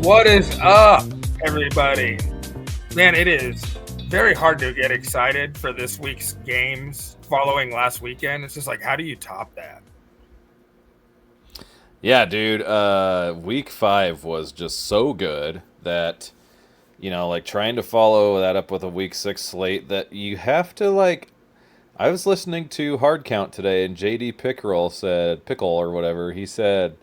What is up, everybody? Man, it is very hard to get excited for this week's games following last weekend. It's just like, how do you top that? Yeah, dude. Week 5 was just so good that, like trying to follow that up with a week 6 slate that you have to I was listening to Hard Count today and JD Pickerel said, Pickle or whatever, he said,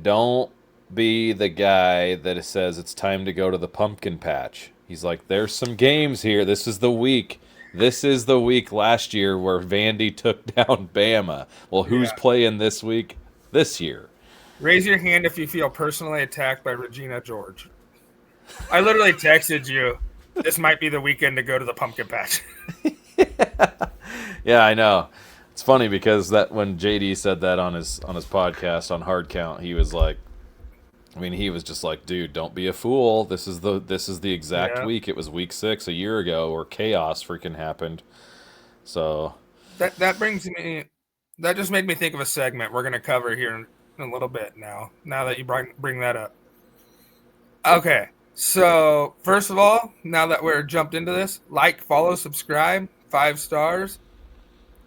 don't be the guy that says it's time to go to the pumpkin patch. He's like, there's some games here. This is the week. This is the week last year where Vandy took down Bama. Well, who's Yeah. playing this week this year? Raise your hand if you feel personally attacked by Regina George. I literally texted you, this might be the weekend to go to the pumpkin patch. Yeah, I know. It's funny because that when JD said that on his podcast on Hard Count, he was like, he was just like, dude, don't be a fool. This is the exact Yeah. week. It was week 6 a year ago where chaos freaking happened. So That just made me think of a segment we're going to cover here in a little bit now that you bring that up. Okay, so first of all, now that we're jumped into this, follow, subscribe, 5 stars,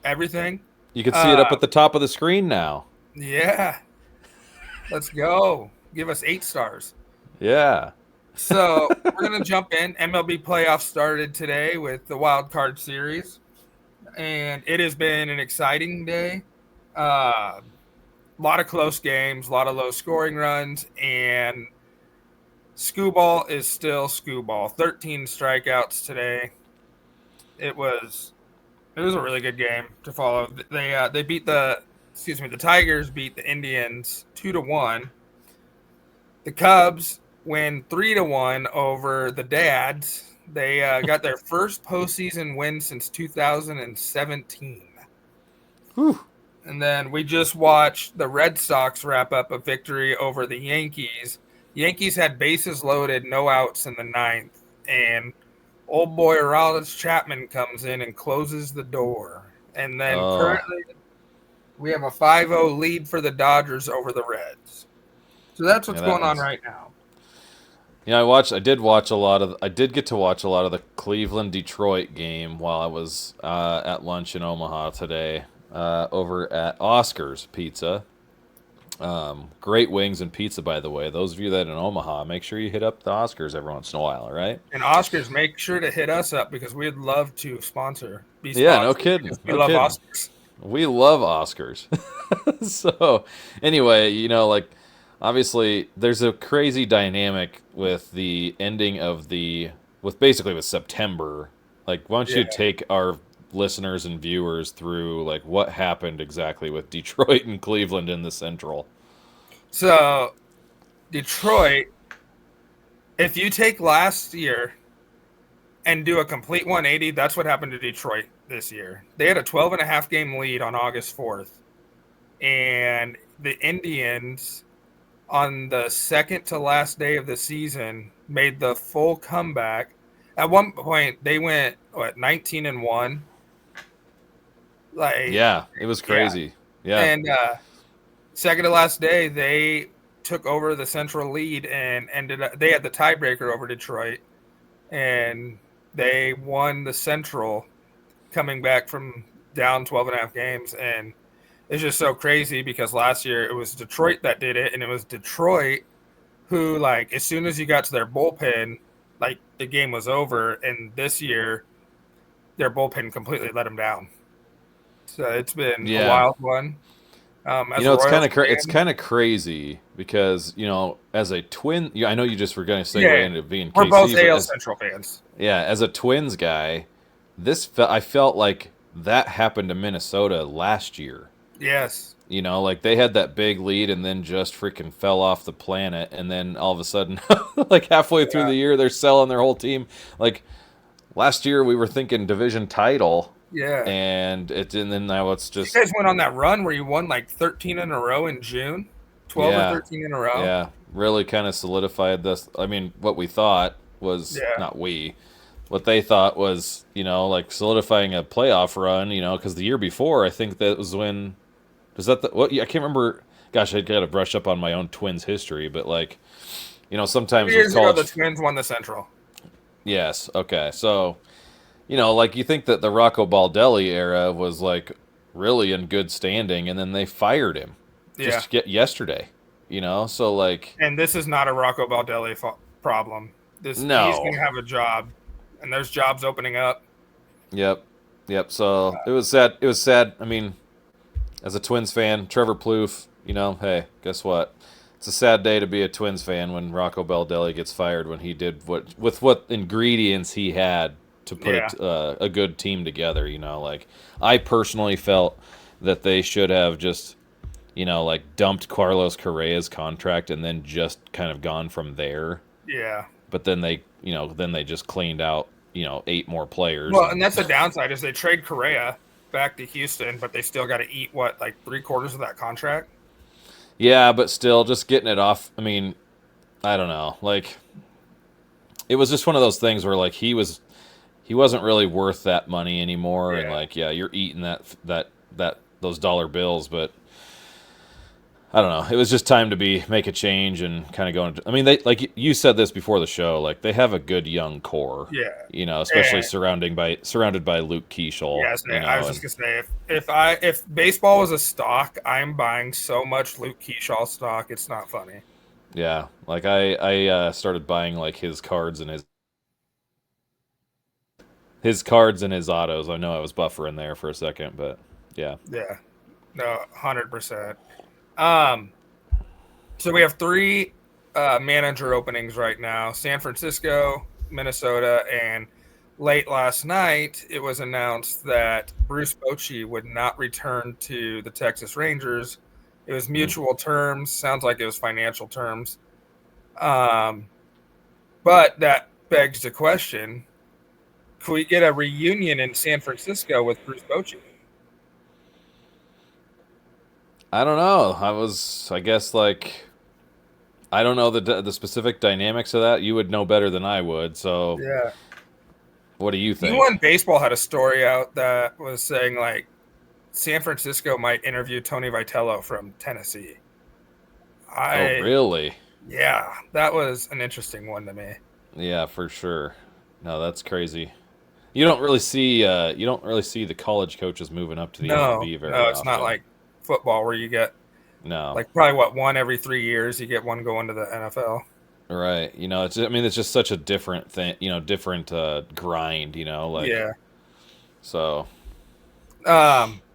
everything. you can see it up at the top of the screen now. Yeah, let's go. Give us 8 stars. Yeah. So we're going to jump in. MLB playoffs started today with the wild card series, and it has been an exciting day. A lot of close games, a lot of low scoring runs, and Skubal is still Skubal. 13 strikeouts today. It was a really good game to follow. They beat the Tigers beat the Indians 2-1. The Cubs win 3-1 over the Dads. They got their first postseason win since 2017. Whew. And then we just watched the Red Sox wrap up a victory over the Yankees. Yankees had bases loaded, no outs in the 9th, and old boy Aroldis Chapman comes in and closes the door. And then currently we have a 5-0 lead for the Dodgers over the Reds. So that's what's going on right now. Yeah, I did get to watch a lot of the Cleveland-Detroit game while I was at lunch in Omaha today over at Oscar's Pizza. Great wings and pizza, by the way. Those of you that are in Omaha, make sure you hit up the Oscars every once in a while, all right? And Oscars, make sure to hit us up because we'd love to sponsor. Yeah, no kidding. We love Oscars. We love Oscars. So, anyway, obviously, there's a crazy dynamic with the ending of with September. Why don't you take our listeners and viewers through, what happened exactly with Detroit and Cleveland in the Central? So, Detroit, if you take last year and do a complete 180, that's what happened to Detroit this year. They had a 12.5 game lead on August 4th. And the Indians, on the second to last day of the season, made the full comeback. At one point, they went 19-1. Yeah, it was crazy. Yeah. And second to last day, they took over the Central lead and they had the tiebreaker over Detroit, and they won the Central, coming back from down 12.5 games. And it's just so crazy because last year it was Detroit that did it, and it was Detroit who, as soon as you got to their bullpen, the game was over. And this year, their bullpen completely let them down. So it's been a wild one. It's kind of crazy because, as a Twin, I know you just were going to segue into being KC. We're both AL Central fans. Yeah, as a Twins guy, I felt like that happened to Minnesota last year. Yes. They had that big lead and then just freaking fell off the planet, and then all of a sudden, halfway through the year, they're selling their whole team. Last year, we were thinking division title. Yeah. And then now it's just... You guys went on that run where you won 13 in a row in June? 12 or 13 in a row? Yeah, really kind of solidified this. What we thought was... Not we. What they thought was, solidifying a playoff run, because the year before, I think that was when... I can't remember... Gosh, I got to brush up on my own Twins history, but, Sometimes 2 with years ago, the college. Twins won the Central. Yes. Okay. So, like you think that the Rocco Baldelli era was like really in good standing, and then they fired him Yeah, just yesterday. So like and this is not a Rocco Baldelli problem. He's no. going to have a job, and there's jobs opening up. Yep. Yep. So it was sad. It was sad. I mean, as a Twins fan, Trevor Plouffe. Hey, guess what? It's a sad day to be a Twins fan when Rocco Baldelli gets fired when he did what ingredients he had to Yeah, put a good team together. Like I personally felt that they should have just like dumped Carlos Correa's contract and then just kind of gone from there. yeah. But then they just cleaned out 8 more players Well, and and that's the downside is they trade Correa back to Houston, but they still got to eat like 3/4 of that contract. yeah, but still just getting it off. I mean, I don't know. Like it was just one of those things where like he wasn't really worth that money anymore and Yeah, like yeah, you're eating that those dollar bills, but I don't know. It was just time to make a change and kind of go into. I mean, they like you said this before the show. Like they have a good young core, yeah. especially And surrounded by Luke Keeschel. yes, I was just gonna say if baseball was a stock, I'm buying so much Luke Keeschall stock. It's not funny. Yeah, like I started buying like his cards and his autos. I know I was buffering there for a second, but yeah. Yeah, no, 100%. Um, so we have three manager openings right now: San Francisco, Minnesota, and late last night it was announced that Bruce Bochy would not return to the Texas Rangers. It was Mm. mutual terms. Sounds like it was financial terms. Um, but that begs the question: could we get a reunion in San Francisco with Bruce Bochy? I don't know. I guess like I don't know the specific dynamics of that. You would know better than I would. So, Yeah. what do you think? D1 Baseball had a story out that was saying like San Francisco might interview Tony Vitello from Tennessee. Oh, I really? Yeah, that was an interesting one to me. Yeah, for sure. No, that's crazy. You don't really see the college coaches moving up to the No, MLB very no, it's not often. like football where you get No. like probably one every 3 years you get one going to the NFL. Right. It's just such a different thing, different grind, like Yeah. so.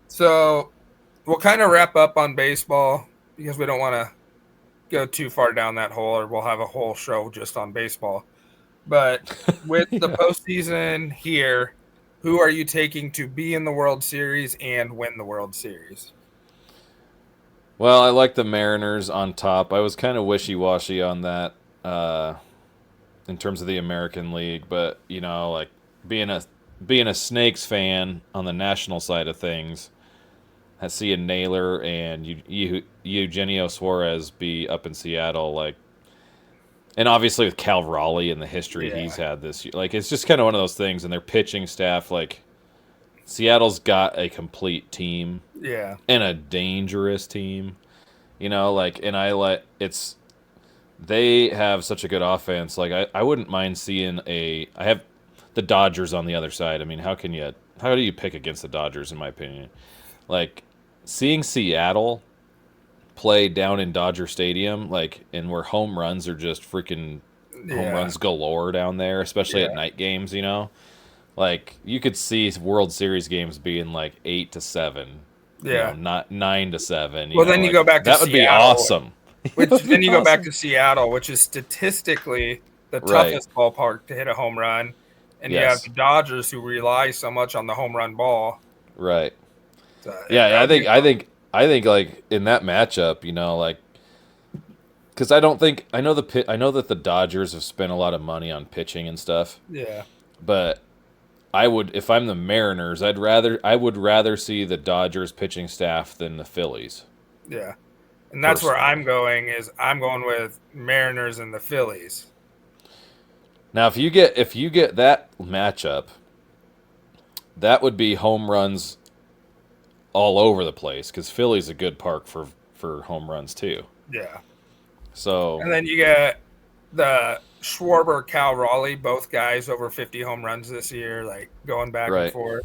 So we'll kind of wrap up on baseball because we don't want to go too far down that hole, or we'll have a whole show just on baseball. But with the Yeah. postseason here, who are you taking to be in the World Series and win the World Series? Well, I like the Mariners on top. I was kind of wishy-washy on that uh in terms of the American League, but like being a being a Snakes fan on the national side of things, I see a Naylor and Eugenio Suarez be up in Seattle, like, and obviously with Cal Raleigh and the history Yeah, he's had this year, like, it's just kind of one of those things. And their pitching staff, like, Seattle's got a complete team yeah, and a dangerous team, like, and I let it's they have such a good offense. Like, I wouldn't mind seeing I have the Dodgers on the other side. I mean, how do you pick against the Dodgers, in my opinion? Like, seeing Seattle play down in Dodger Stadium, like, and where home runs are just freaking home yeah, runs galore down there, especially at yeah, night games, like you could see World Series games being like 8-7, yeah. not 9-7, Well, then you like go back to that would be Seattle, awesome. That which would then be you go back awesome. to Seattle, which is statistically the Right. toughest ballpark to hit a home run, and you have Yes. the Dodgers who rely so much on the home run ball. Right. So Yeah, that would be fun. I think like in that matchup, like because I don't think I know that the Dodgers have spent a lot of money on pitching and stuff, Yeah, but I would if I'm the Mariners, I would rather see the Dodgers pitching staff than the Phillies yeah. And that's where personally. I'm going with Mariners and the Phillies. Now, if you get that matchup, that would be home runs all over the place because Philly's a good park for home runs too. Yeah. So And then you get the Schwarber, Cal Raleigh, both guys over 50 home runs this year, like going back and Right. forth.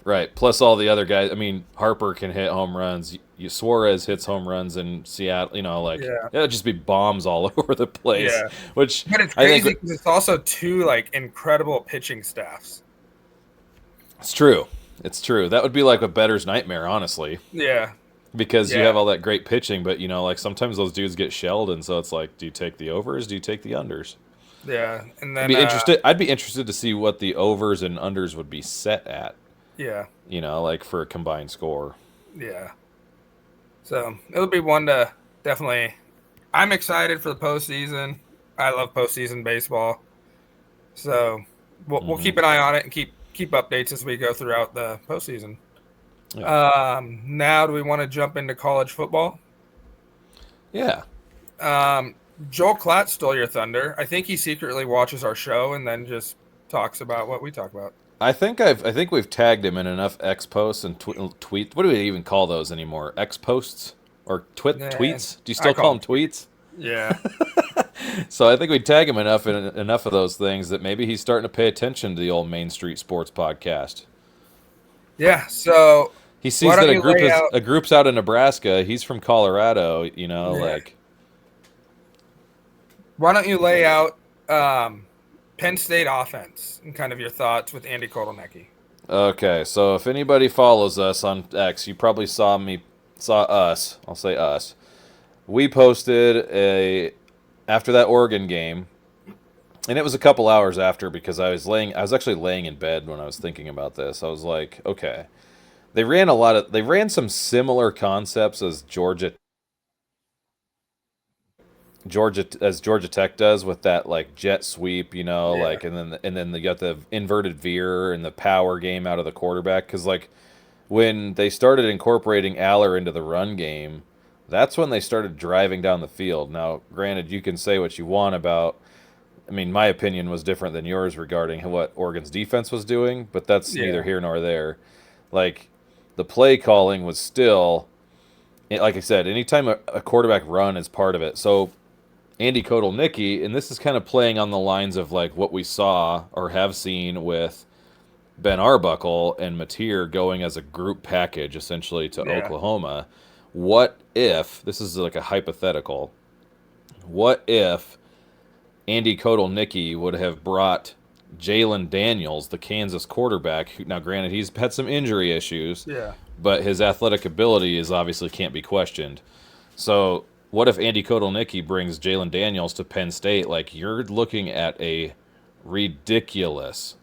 Right. Plus all the other guys. I mean, Harper can hit home runs. Suarez hits home runs in Seattle. You know, like Yeah. it'll just be bombs all over the place. Yeah. Which But it's I think crazy because it's also two like incredible pitching staffs. it's true. It's true. That would be like a bettor's nightmare, honestly, Yeah. because you Yeah. have all that great pitching, but you know, like sometimes those dudes get shelled, and so it's like, do you take the overs? Do you take the unders? Yeah. And I'd then be interested. I'd be interested to see what the overs and unders would be set at. yeah. You know, like for a combined score. Yeah. So it'll be one to definitely. I'm excited for the postseason. I love postseason baseball. So we'll Hmm. keep an eye on it and keep updates as we go throughout the postseason. Yeah. Now do we want to jump into college football? Yeah. Um, Joel Klatt stole your thunder. I think he secretly watches our show and then just talks about what we talk about. I think we've tagged him in enough X posts and tweet. What do we even call those anymore? X posts or Nah, tweets? Do you I still call call him. them tweets? Yeah, So I think we tag him enough in enough of those things that maybe he's starting to pay attention to the old Main Street Sports podcast. yeah. So He why sees don't that you lay out? a group's out in Nebraska. He's from Colorado. You know, Yeah, like why don't you lay out Penn State offense and kind of your thoughts with Andy Kotelnicki? okay. So if anybody follows us on X, you probably saw us. I'll say us. We posted a after that Oregon game, and it was a couple hours after because I was actually laying in bed when I was thinking about this. I was like, okay, they ran some similar concepts as Georgia Tech does with that like jet sweep, you know, Yeah, like and then you got the inverted veer and the power game out of the quarterback because like when they started incorporating Aller into the run game, that's when they started driving down the field. Now, granted, you can say what you want about. I mean, my opinion was different than yours regarding what Oregon's defense was doing, but that's neither yeah, here nor there. Like the play calling was still, like I said, anytime a quarterback run is part of it. So Andy Kotelnicki, and this is kind of playing on the lines of like what we saw or have seen with Ben Arbuckle and Mateer going as a group package essentially to yeah, Oklahoma. What if this is like a hypothetical? What if Andy Kotelnicki would have brought Jalen Daniels, the Kansas quarterback? Now, granted, he's had some injury issues, yeah, but his athletic ability is obviously can't be questioned. So, what if Andy Kotelnicki brings Jalen Daniels to Penn State? Like, you're looking at a ridiculous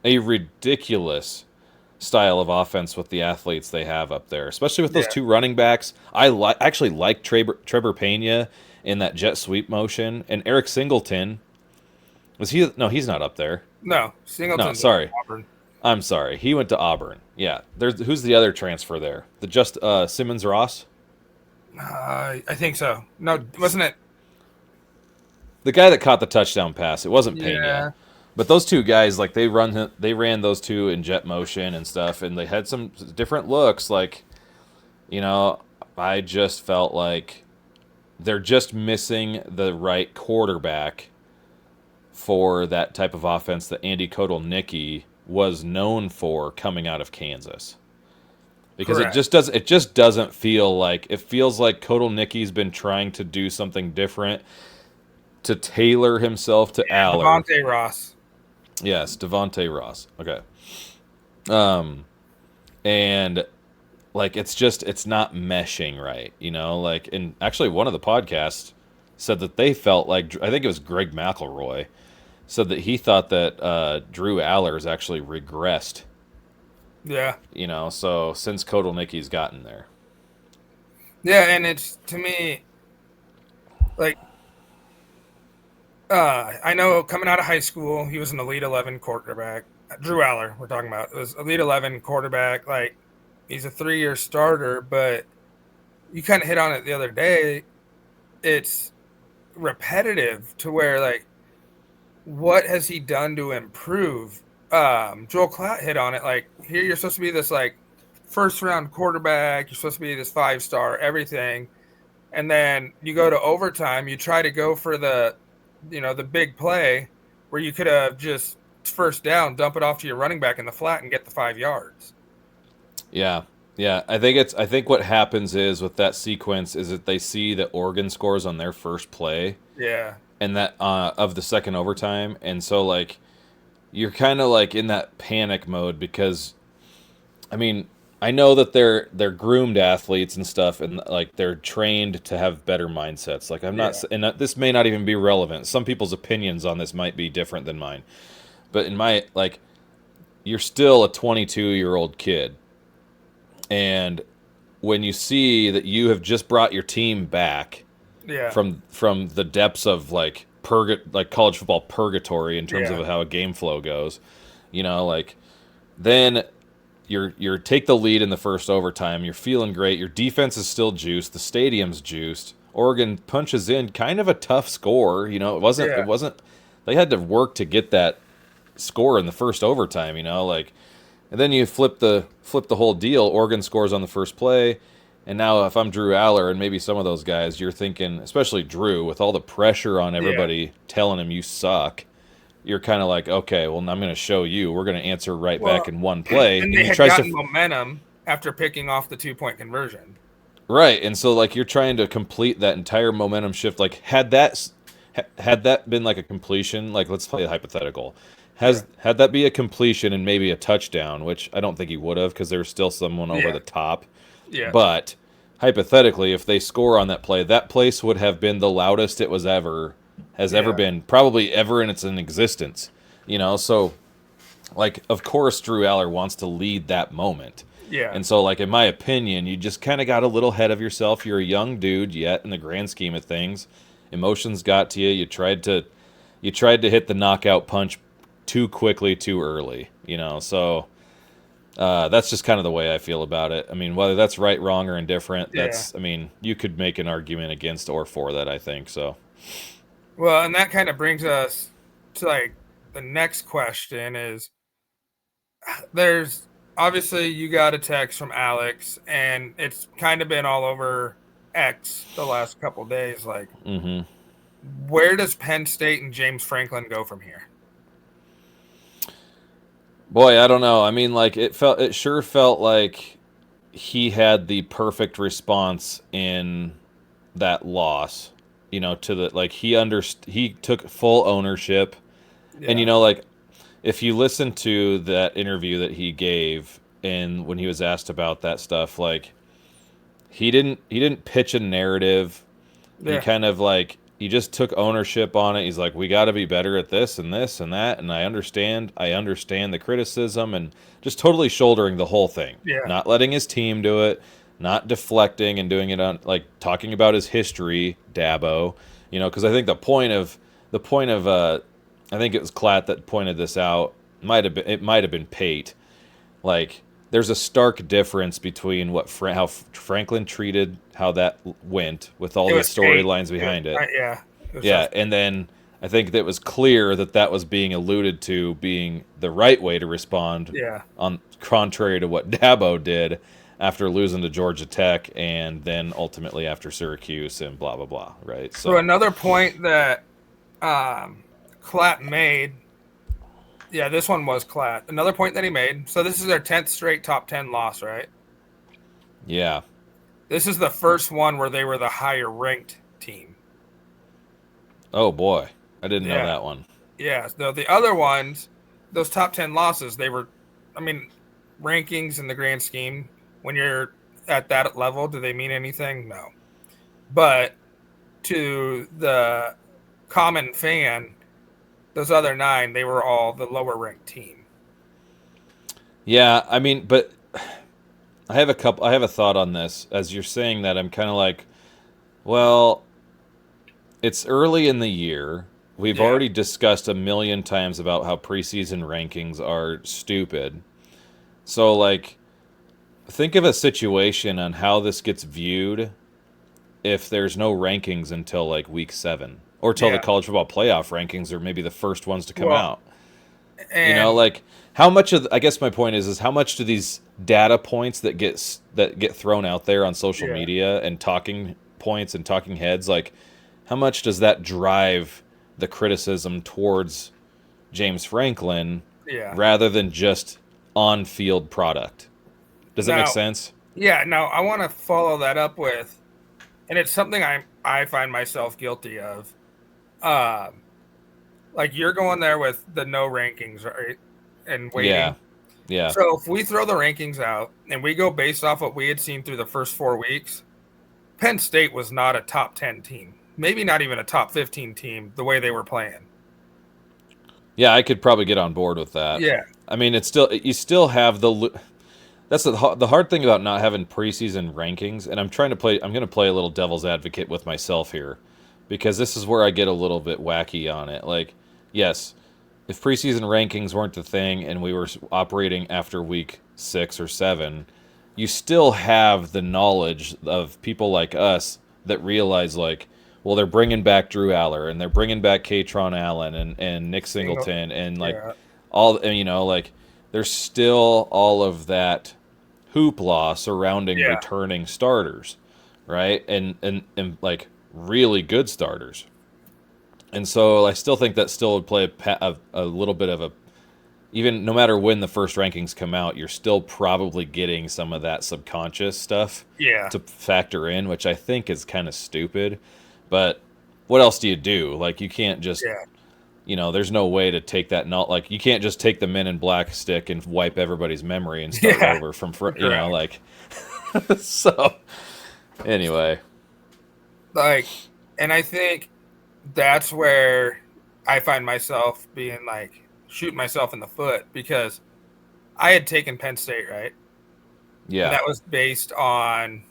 style of offense with the athletes they have up there, especially with those yeah. two running backs. Actually like Trevor Pena in that jet sweep motion, and Eric Singleton. Was he? No, he's not up there. No, No, Singleton's sorry. Auburn. I'm sorry. He went to Auburn. Yeah. There's who's the other transfer there? The just Simmons Ross, I think so. No, wasn't it? the guy that caught the touchdown pass. It wasn't Pena. Yeah, But those two guys, like they ran those two in jet motion and stuff, and they had some different looks. Like, you know, I just felt like they're just missing the right quarterback for that type of offense that Andy Kotelnicki was known for coming out of Kansas. Because correct. it just doesn't feel like it feels like Kotelnicki's been trying to do something different to tailor himself to Aller. Devontae Ross. Yes, Devontae Ross. Okay. Um and like it's not meshing right, you know, like and actually one of the podcasts said that they felt like I think it was Greg McElroy said that he thought that Drew Aller's actually regressed, Yeah, you know, so since Kotelnicki's gotten there. yeah, and it's to me like I know coming out of high school, he was an Elite 11 quarterback. Drew Aller, we're talking about, was Elite 11 quarterback. Like he's a 3-year starter, but you kind of hit on it the other day. It's repetitive to where like what has he done to improve? Joel Klatt hit on it. Like here, you're supposed to be this like first round quarterback. You're supposed to be this 5-star everything, and then you go to overtime. You try to go for the the big play where you could have just first down, dump it off to your running back in the flat and get the 5 yards. Yeah. Yeah, I think what happens is with that sequence is that they see that Oregon scores on their first play Yeah. and that of the second overtime, and so like you're kind of like in that panic mode because I mean, I know that they're groomed athletes and stuff, and like they're trained to have better mindsets. Like I'm not, Yeah. and this may not even be relevant. Some people's opinions on this might be different than mine, but in my like, you're still a 22-year-old kid, and when you see that you have just brought your team back Yeah. from the depths of like like college football purgatory in terms Yeah. of how a game flow goes, like then you're take the lead in the first overtime. You're feeling great. Your defense is still juiced. The stadium's juiced. Oregon punches in kind of a tough score. It wasn't. It Yeah. wasn't. They had to work to get that score in the first overtime. Like, and then you flip the whole deal. Oregon scores on the first play, and now if I'm Drew Aller and maybe some of those guys, you're thinking, especially Drew, with all the pressure on Yeah. everybody telling him you suck, you're kind of like, okay, well, I'm going to show you. We're going to answer right Well, back in one play. and And they he had tries gotten to, momentum after picking off the 2-point conversion. right. And so, like, you're trying to complete that entire momentum shift. Like, had that been like a completion, like, let's play a hypothetical. Yeah. Had that be a completion and maybe a touchdown, which I don't think he would have because there's still someone over Yeah. the top. Yeah. But hypothetically, if they score on that place would have been the loudest it has ever Yeah. been, probably ever in its existence. So like of course Drew Aller wants to lead that moment. Yeah. And so like in my opinion, you just kind of got a little ahead of yourself. You're a young dude yet in the grand scheme of things. Emotions got to you. You tried to hit the knockout punch too quickly, too early, so that's just kind of the way I feel about it. I mean, whether that's right, wrong, or indifferent, Yeah. I mean, you could make an argument against or for that, I think. So, Well, and that kind of brings us to like the next question is there's obviously you got a text from Alex and it's kind of been all over X the last couple of days. Like, hmm where does Penn State and James Franklin go from here? boy, I don't know. I mean, like it sure felt like he had the perfect response in that loss. To the like he took full ownership, and Yeah. like if you listen to that interview that he gave and when he was asked about that stuff, like he didn't pitch a narrative. He Yeah. kind of like he just took ownership on it. He's like, we got to be better at this and this and that, and I understand the criticism, and just totally shouldering the whole thing, Yeah. not letting his team do it, not deflecting and doing it on like talking about his history, Dabo, because I think the point of I think it was Klatt that pointed this out. Might have been Pate. Like there's a stark difference between how Franklin treated how that went with all It the was Pate. storylines behind it. Yeah. It was Yeah, just- and then I think that was clear that was being alluded to being the right way to respond yeah. on contrary to what Dabo did after losing to Georgia Tech and then ultimately after Syracuse and blah blah blah, right? So another point that Klatt made. Yeah, this one was Klatt. Another point that he made. So this is their 10th straight top 10 loss, right? yeah. This is the first one where they were the higher ranked team. Oh boy, I didn't know Yeah. that one. Yeah. So the other ones, those top 10 losses, they were, I mean, rankings in the grand scheme, when you're at that level, do they mean anything? No. But to the common fan, those other 9, they were all the lower ranked team. Yeah, I mean, but I have a thought on this. As you're saying that, I'm kind of like, well, it's early in the year. We've Yeah. already discussed a million times about how preseason rankings are stupid. So, like, think of a situation on how this gets viewed if there's no rankings until like week 7 or till the Yeah. college football playoff rankings are maybe the first ones to come Well, out. And Like how much I guess my point is how much do these data points that get thrown out there on social Yeah. media and talking points and talking heads, like how much does that drive the criticism towards James Franklin Yeah. rather than just on-field product. Does that make Now, sense? yeah. Now I want to follow that up with, and it's something I find myself guilty of. Um, like you're going there with the no rankings, right? And Yeah. waiting. Yeah. So if we throw the rankings out and we go based off what we had seen through the first 4 weeks, Penn State was not a top 10 team, maybe not even a top 15 team the way they were playing. Yeah, I could probably get on board with that. Yeah. I mean, it's still you still have that's the hard thing about not having preseason rankings, and I'm going to play a little devil's advocate with myself here because this is where I get a little bit wacky on it. Like, yes, if preseason rankings weren't the thing and we were operating after week 6 or 7, you still have the knowledge of people like us that realize, like, well, they're bringing back Drew Aller and they're bringing back Katron Allen and Nick Singleton and like Yeah. all, and, like there's still all of that hoopla surrounding Yeah. returning starters, right? And like really good starters. And so I still think that still would play a little bit of a, even no matter when the first rankings come out, you're still probably getting some of that subconscious stuff Yeah. to factor in, which I think is kind of stupid. But what else do you do? Like, you can't just, Yeah. there's no way to take that, not like, you can't just take the Men in Black stick and wipe everybody's memory and start Yeah. over from, Correct. like, so anyway. Like, and I think that's where I find myself being like shooting myself in the foot because I had taken Penn State, right? And Yeah. that was based on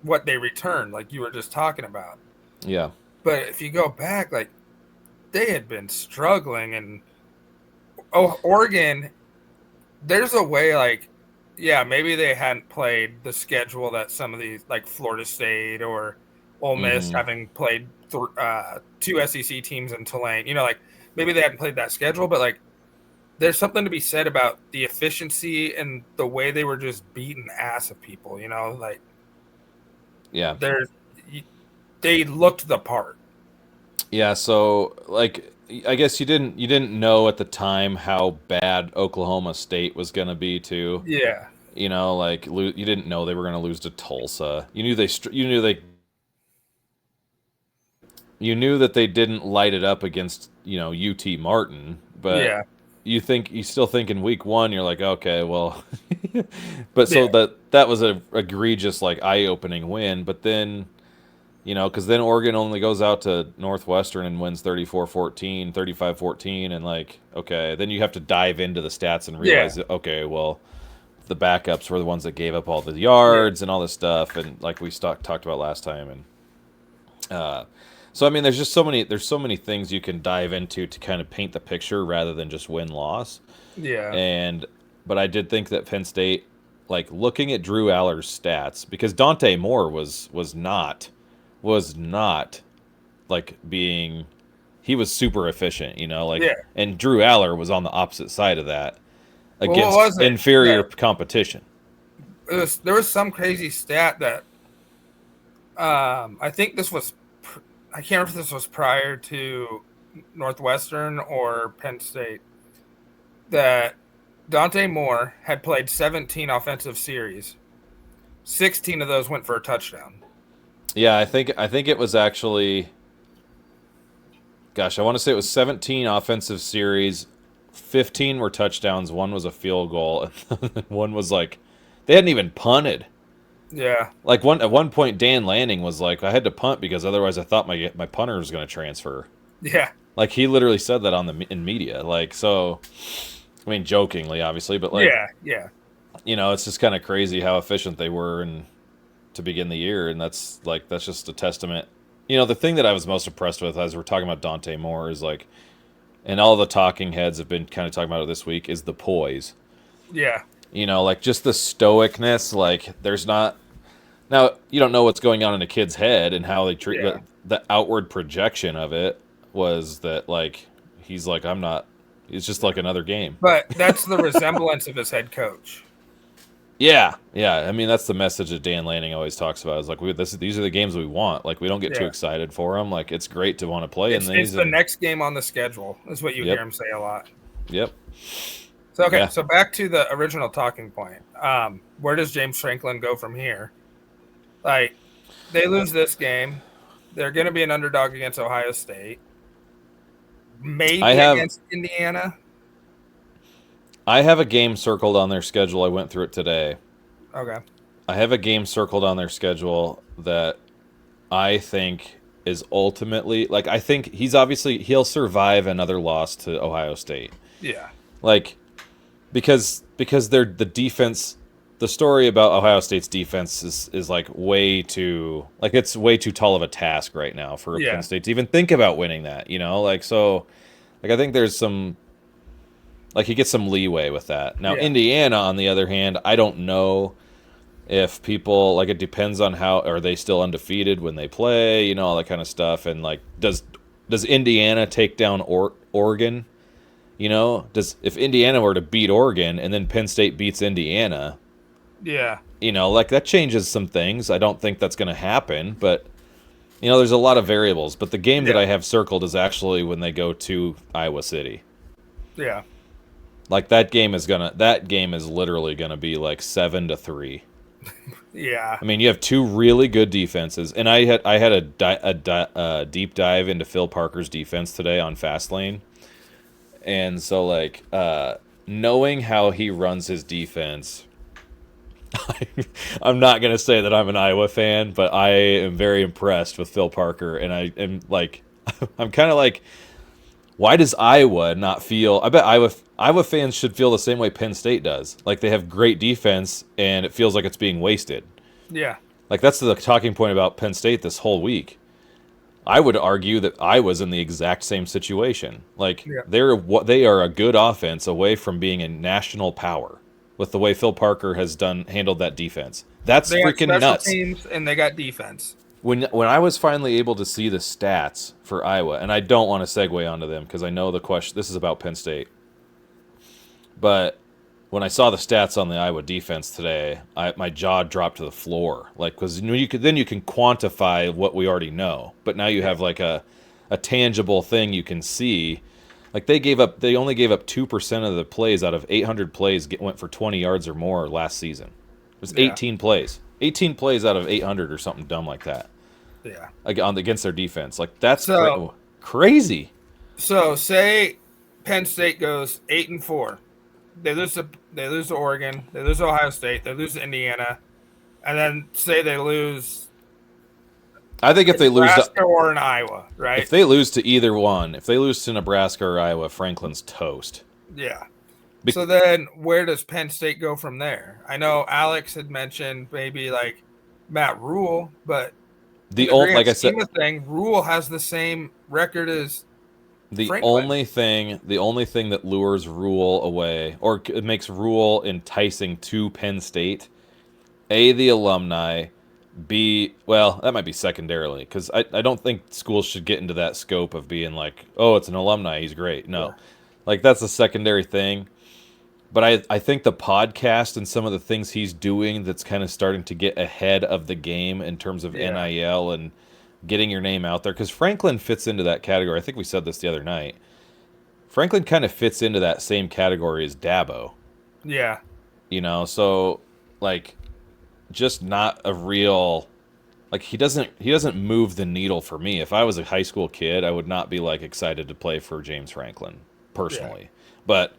what they returned, like you were just talking about. Yeah. But if you go back, like they had been struggling, and Oregon, there's a way, like, yeah, maybe they hadn't played the schedule that some of these, like Florida State or Ole Miss, Mm-hmm. having played two SEC teams in Tulane. Like maybe they hadn't played that schedule, but like there's something to be said about the efficiency and the way they were just beating the ass of people. Like Yeah. they looked the part. Yeah, so like I guess you didn't know at the time how bad Oklahoma State was going to be too. Yeah, Like you didn't know they were going to lose to Tulsa. You knew that they didn't light it up against, UT Martin, but yeah, you still think in week 1 you're like, okay, well, but so yeah, that was a egregious, like, eye-opening win, but then because then Oregon only goes out to Northwestern and wins 34-14, 35-14, and like, okay, then you have to dive into the stats and realize that, okay, well, the backups were the ones that gave up all the yards and all this stuff, and like we talked about last time, and so I mean, there's so many things you can dive into to kind of paint the picture rather than just win loss, yeah, but I did think that Penn State, like looking at Drew Aller's stats, because Dante Moore was not like being, he was super efficient, like, yeah. and Drew Aller was on the opposite side of that Well, what was against it? inferior competition. There was some crazy stat that I think this was. I can't remember if this was prior to Northwestern or Penn State. That Dante Moore had played 17 offensive series. 16 of those went for a touchdown. Yeah, I think it was actually, gosh, I want to say it was 17 offensive series, 15 were touchdowns, one was a field goal, and one was like, they hadn't even punted. Yeah, Like at one point, Dan Lanning was like, I had to punt because otherwise I thought my punter was going to transfer. yeah, Like, he literally said that in media. Like, so, I mean, jokingly, obviously, but like, yeah. it's just kind of crazy how efficient they were and to begin the year, and that's just a testament. The thing that I was most impressed with as we're talking about Dante Moore is like, and all the talking heads have been kind of talking about it this week, is the poise. Yeah. Like just the stoicness. Like, there's not, now you don't know what's going on in a kid's head and how they treat the outward projection of it was that, like, he's like, it's just like another game. But that's the resemblance of his head coach. Yeah, yeah. I mean, that's the message that Dan Lanning always talks about. Is like, these are the games we want. Like, we don't get too Yeah. excited for them. Like, it's great to want to play in It's these. the And next game on the schedule, is what you hear yep, him say a lot. yep, So okay, yeah. so back to the original talking point. Where does James Franklin go from here? Like, they lose this game. They're going to be an underdog against Ohio State, I maybe have against Indiana. I have a game circled on their schedule. I went through it today. Okay. I have a game circled on their schedule that I think is ultimately like I think he'll survive another loss to Ohio State. Yeah. Like because they're the defense. The story about Ohio State's defense is like way too like it's way too tall of a task right now for Penn Yeah. State to even think about winning that. Like so, like I think there's some like he gets some leeway with that. Now Yeah. Indiana, on the other hand, I don't know if people like it depends on how are they still undefeated when they play, all that kind of stuff, and like does Indiana take down Oregon? Does if Indiana were to beat Oregon and then Penn State beats Indiana, Yeah. like that changes some things. I don't think that's going to happen, but there's a lot of variables. But the game that Yeah. I have circled is actually when they go to Iowa City. Yeah. Like that game is literally gonna be like 7-3. Yeah. I mean, you have two really good defenses, and I had a deep dive into Phil Parker's defense today on Fastlane, and so like knowing how he runs his defense, I'm not gonna say that I'm an Iowa fan, but I am very impressed with Phil Parker, and I am like, I'm kind of like, why does Iowa not feel? I bet Iowa fans should feel the same way Penn State does. Like they have great defense, and it feels like it's being wasted. Yeah. Like that's the talking point about Penn State this whole week. I would argue that Iowa's in the exact same situation. Like Yeah. they are a good offense away from being a national power with the way Phil Parker has handled that defense. That's They got freaking special nuts. teams and they got defense. When I was finally able to see the stats for Iowa, and I don't want to segue onto them because I know the question. This is about Penn State, but when I saw the stats on the Iowa defense today, my jaw dropped to the floor. Like because you can quantify what we already know, but now you have like a tangible thing you can see. Like they only gave up 2% of the plays out of 800 plays went for 20 yards or more last season. It was Yeah. 18 plays. 18 plays out of 800 or something dumb like that. Yeah. Against their defense. Like that's So crazy. so say Penn State goes 8-4. They lose to Oregon, they lose to Ohio State, they lose to Indiana, and then say they lose I think if they lose Nebraska or in Iowa, right? if they lose to either one, if they lose to Nebraska or Iowa, Franklin's toast. Yeah. So then where does Penn State go from there? I know Alex had mentioned maybe like Matt Rule, but Like I said, Rule has the same record as the Franklin. the only thing that lures Rule away or it makes Rule enticing to Penn State, A, the alumni, B, well, that might be secondarily because I don't think schools should get into that scope of being like, oh, it's an alumni, he's great. No, Yeah. like that's a secondary thing. But I think the podcast and some of the things he's doing that's kind of starting to get ahead of the game in terms of Yeah. NIL and getting your name out there. Because Franklin fits into that category. I think we said this the other night. Franklin kind of fits into that same category as Dabo. Yeah. So like just not a real like he doesn't move the needle for me. If I was a high school kid, I would not be like excited to play for James Franklin personally. But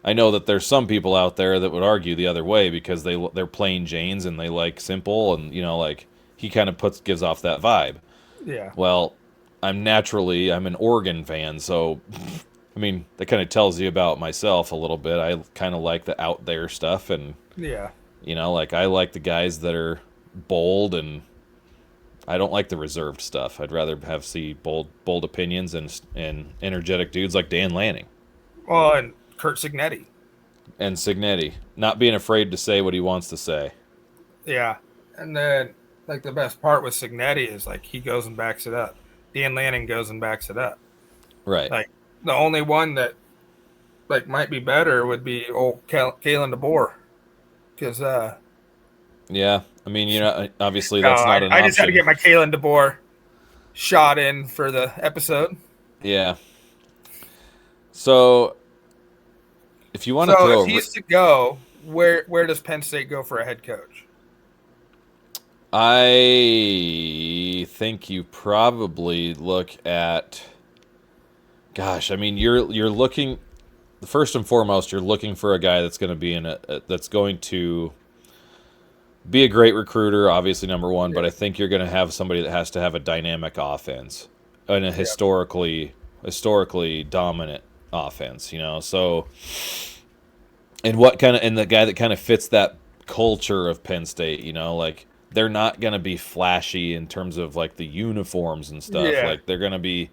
I know that there's some people out there that would argue the other way because they're plain Janes and they like simple and like he kind of gives off that vibe. Yeah. Well, I'm an Oregon fan, so I mean that kind of tells you about myself a little bit. I kind of like the out there stuff and Yeah. like I like the guys that are bold and I don't like the reserved stuff. I'd rather see bold opinions and energetic dudes like Dan Lanning. Well, and Kurt Signetti. And Signetti, not being afraid to say what he wants to say. Yeah. And then like the best part with Signetti is like he goes and backs it up. Dan Lanning goes and backs it up. Right. Like the only one that like might be better would be old Kalen DeBoer. because Yeah, I mean, obviously no, that's not an I just had to option. get my Kalen DeBoer shot in for the episode. Yeah. So if you want to So throw if a, he's to go, where does Penn State go for a head coach? I think you probably look at. Gosh, I mean, you're looking first and foremost. You're looking for a guy that's going to be that's going to be a great recruiter, obviously number one. But Yeah, I think you're going to have somebody that has to have a dynamic offense and a yeah, historically dominant offense. So and the guy that kind of fits that culture of Penn State. Like they're not going to be flashy in terms of like the uniforms and stuff. yeah. Like they're going to be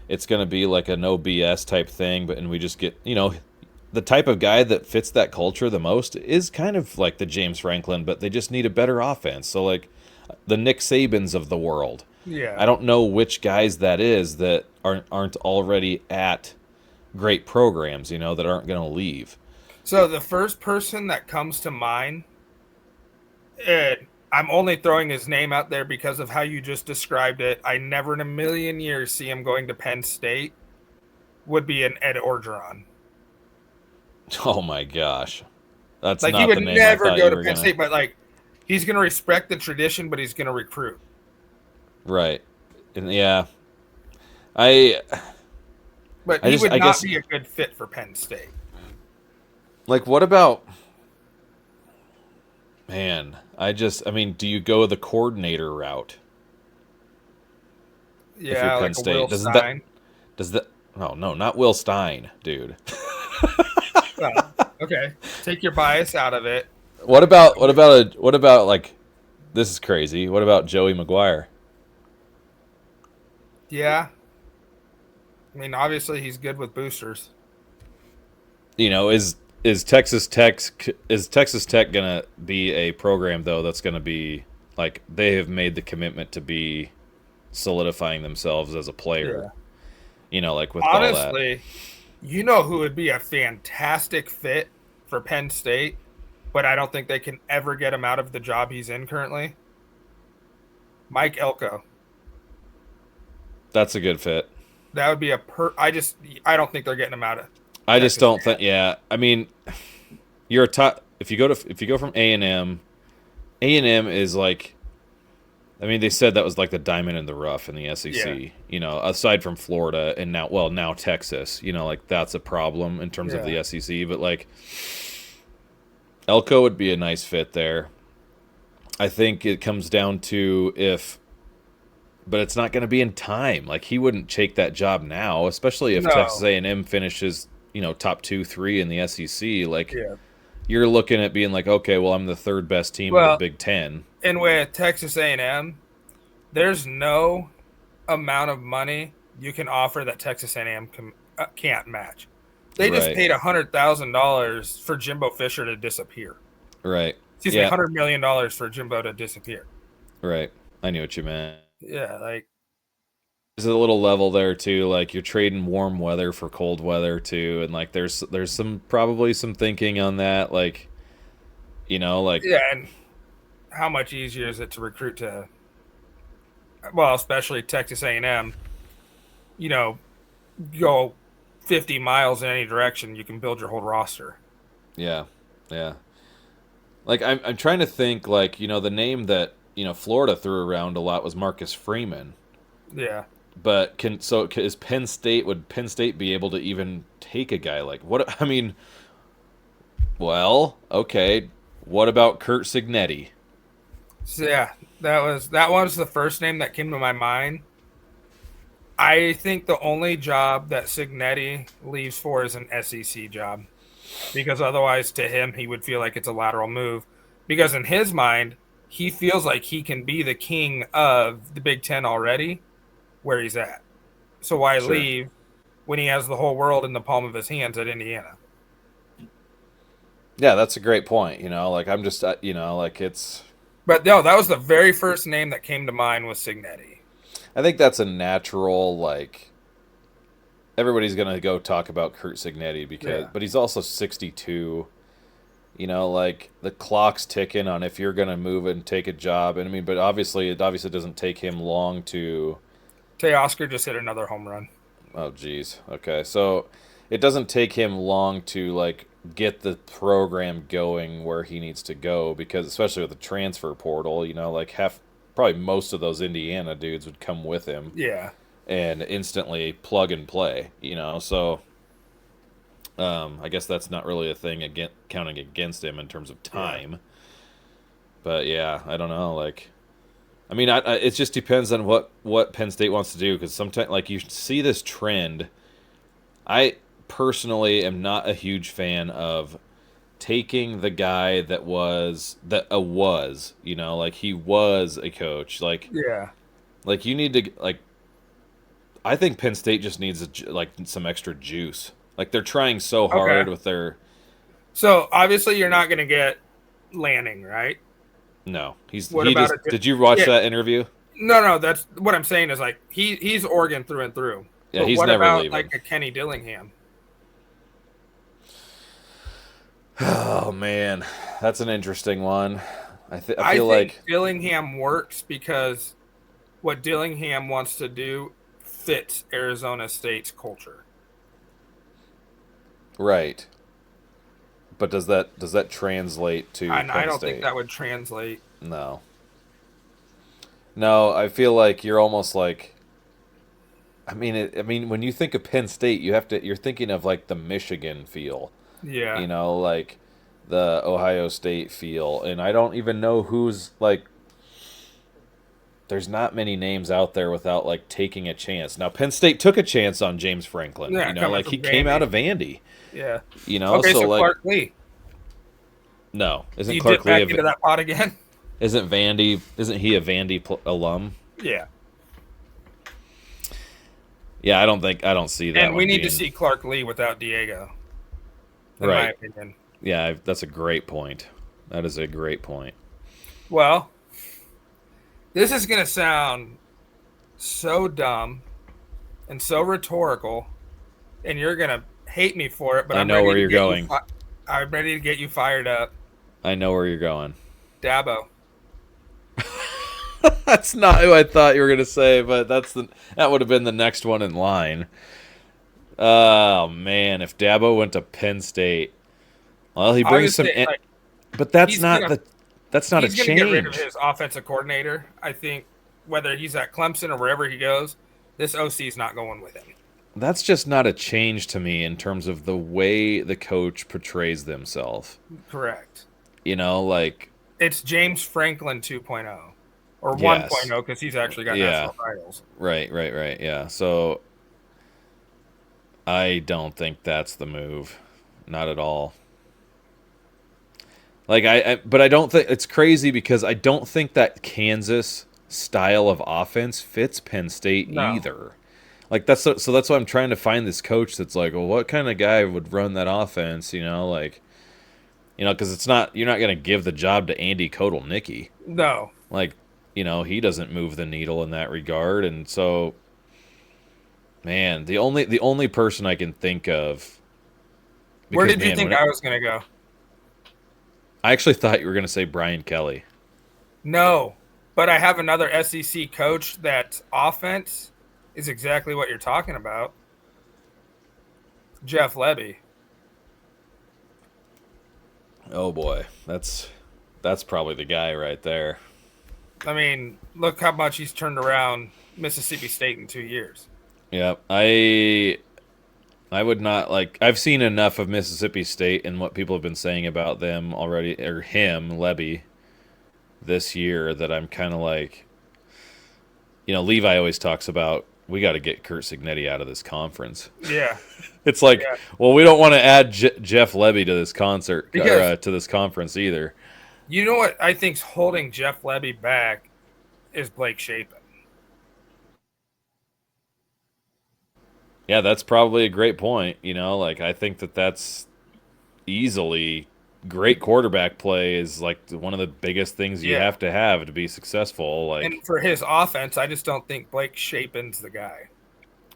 it's going to be like a no BS type thing, and we just get, the type of guy that fits that culture the most is kind of like the James Franklin, but they just need a better offense. So like the Nick Sabans of the world. Yeah. I don't know which guys that is that aren't already at great programs, that aren't going to leave. So the first person that comes to mind, and I'm only throwing his name out there because of how you just described it. I never in a million years see him going to Penn State. Would be an Ed Orgeron. Oh my gosh. That's Like he not would the name I never thought go you to were Penn going to. State, but like he's going to respect the tradition, but he's going to recruit. Right. And yeah. I But I he just would I not guess be a good fit for Penn State. like what about Man, I mean, do you go the coordinator route if you're Yeah, Penn like a Will State? Stein. Does that, no, not Will Stein, dude. Well, okay. Take your bias out of it. What about like, this is crazy. What about Joey McGuire? Yeah. I mean, obviously he's good with boosters. You know, is Texas Tech gonna be a program though that's gonna be like they have made the commitment to be solidifying themselves as a player, Yeah. like with all that. Honestly, you know who would be a fantastic fit for Penn State, but I don't think they can ever get him out of the job he's in currently? Mike Elko. That's a good fit. That would be I don't think they're getting him out of I just Texas don't A&M. think. Yeah, I mean, you're a top. If you go from A&M is like. I mean, they said that was like the diamond in the rough in the Yeah. SEC. Aside from Florida and now Texas. Like that's a problem in terms of Yeah. the SEC. But like, Elko would be a nice fit there. I think it comes down to but it's not going to be in time. Like he wouldn't take that job now, especially if Texas No. A&M finishes, top 2, 3 in the SEC. Like Yeah. you're looking at being like, okay, well, I'm the third best team in the Well, Big Ten. and with Texas A&M, there's no amount of money you can offer that Texas A&M can't match. They just Right, paid $100,000 for Jimbo Fisher to disappear. right, Excuse me, yeah, $100 million for Jimbo to disappear. right. I knew what you meant. Yeah, like There's a little level there too. Like you're trading warm weather for cold weather too, and like there's probably some thinking on that. Like yeah, and how much easier is it to recruit to? Well, especially Texas A&M. You know, go 50 miles in any direction, you can build your whole roster. yeah, yeah. Like I'm trying to think. Like the name that Florida threw around a lot was Marcus Freeman. Yeah. But is Penn State would Penn State be able to even take a guy like what? I mean, well, okay. What about Kurt Signetti? So yeah, that was the first name that came to my mind. I think the only job that Signetti leaves for is an SEC job because otherwise to him he would feel like it's a lateral move because in his mind he feels like he can be the king of the Big 10 already where he's at. So why Sure. leave when he has the whole world in the palm of his hands at Indiana? Yeah, that's a great point. Like I'm just, like it's. But no, that was the very first name that came to mind was Signetti. I think that's a natural like. Everybody's gonna go talk about Kurt Signetti Yeah. but he's also 62. You know, like the clock's ticking on if you're gonna move and take a job. And I mean, but obviously, it obviously doesn't take him long to. Teoscar just hit another home run. Oh, geez. Okay, so it doesn't take him long to like get the program going where he needs to go because, especially with the transfer portal, you know, like probably most of those Indiana dudes would come with him Yeah. and instantly plug and play. You know, so I guess that's not really a thing counting against him in terms of time. Yeah. But yeah, I don't know. Like, I mean, it just depends on what Penn State wants to do because sometimes, like, you see this trend. I personally am not a huge fan of taking the guy you know, like he was a coach, Yeah. like you need to like. I think Penn State just needs like some extra juice. Like they're trying so Okay. hard with their. So obviously you're not going to get Lanning, right? No, What he about just. it? Did you watch Yeah. that interview? No. That's what I'm saying is like he's Oregon through and through. Yeah, But he's what never about leaving. like a Kenny Dillingham? Oh man, that's an interesting one. I I feel think like Dillingham works because what Dillingham wants to do fits Arizona State's culture. right, but does that translate to And I Penn don't think State? that would translate. No, no. I feel like you're almost like. I mean, when you think of Penn State, you're thinking of like the Michigan feel, Yeah. you know, like the Ohio State feel, and I don't even know who's like. There's not many names out there without like taking a chance. Now Penn State took a chance on James Franklin. Yeah, You know, coming like he from came out Vandy. of Vandy. Yeah. You know, Okay, so so like Clark Lee. no, Do isn't you dip Clark Lee back into that pot again? Isn't he a Vandy alum? Yeah. Yeah, I don't see that And we one need to being see Clark Lee without Diego, in my right. opinion. Yeah, that's a great point. That is a great point. Well, this is going to sound so dumb and so rhetorical, and you're going to hate me for it, but I know where you're going. I'm ready to get you fired up. I know where you're going. Dabo. That's not who I thought you were gonna say, but that would have been the next one in line. Oh man, if Dabo went to Penn State, well, he brings some, Obviously, like but that's he's not gonna the that's not a he's gonna get rid of change. his offensive coordinator. I think whether he's at Clemson or wherever he goes, this OC is not going with him. That's just not a change to me in terms of the way the coach portrays themselves. Correct. You know, like It's James Franklin 2.0 or yes, 1.0 because he's actually got yeah, national titles. right, yeah. So I don't think that's the move, not at all. Like but I don't think it's crazy because I don't think that Kansas style of offense fits Penn State No. either. Like so that's why I'm trying to find this coach that's like, well, what kind of guy would run that offense? You know, like, you know, because you're not gonna give the job to Andy Kotelnicki. No. Like, you know, he doesn't move the needle in that regard, and so, man, the only person I can think of. Where Because did you man, think I was going to go? I actually thought you were gonna say Brian Kelly. No. But I have another SEC coach that offense is exactly what you're talking about. Jeff Lebby. Oh boy, that's probably the guy right there. I mean, look how much he's turned around Mississippi State in 2 years. Yep. I would not like I've seen enough of Mississippi State and what people have been saying about them already or him, Lebby, this year that I'm kind of like, you know, Levi always talks about we got to get Kurt Signetti out of this conference. Yeah. It's like, Yeah. well, we don't want to add Jeff Lebby to this concert or, Because to this conference either. you know what I think's holding Jeff Lebby back is Blake Shapen. Yeah, that's probably a great point. You know, like I think that's easily great quarterback play is like one of the biggest things you Yeah. have to be successful. Like, And for his offense, I just don't think Blake Shapen's the guy.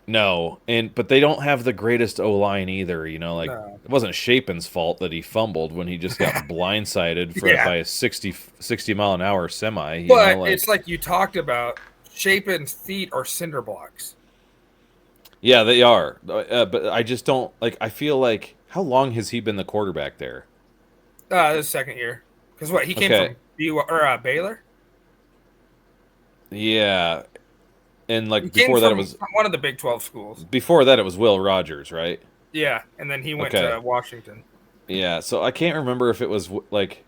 No, but they don't have the greatest O line either. Like No. it wasn't Shapen's fault that he fumbled when he just got blindsided Yeah. by a 60 mile an hour semi. But Like it's like you talked about, Shapen's feet are cinder blocks. yeah, they are. But I just don't like. I feel like how long has he been the quarterback there? This second year. Because what, he came Okay, from Baylor? yeah, and He like came before that it from was one of the Big 12 schools. Will Rogers, right? Yeah, and then he went Okay, to Washington. yeah. So I can't remember if it was like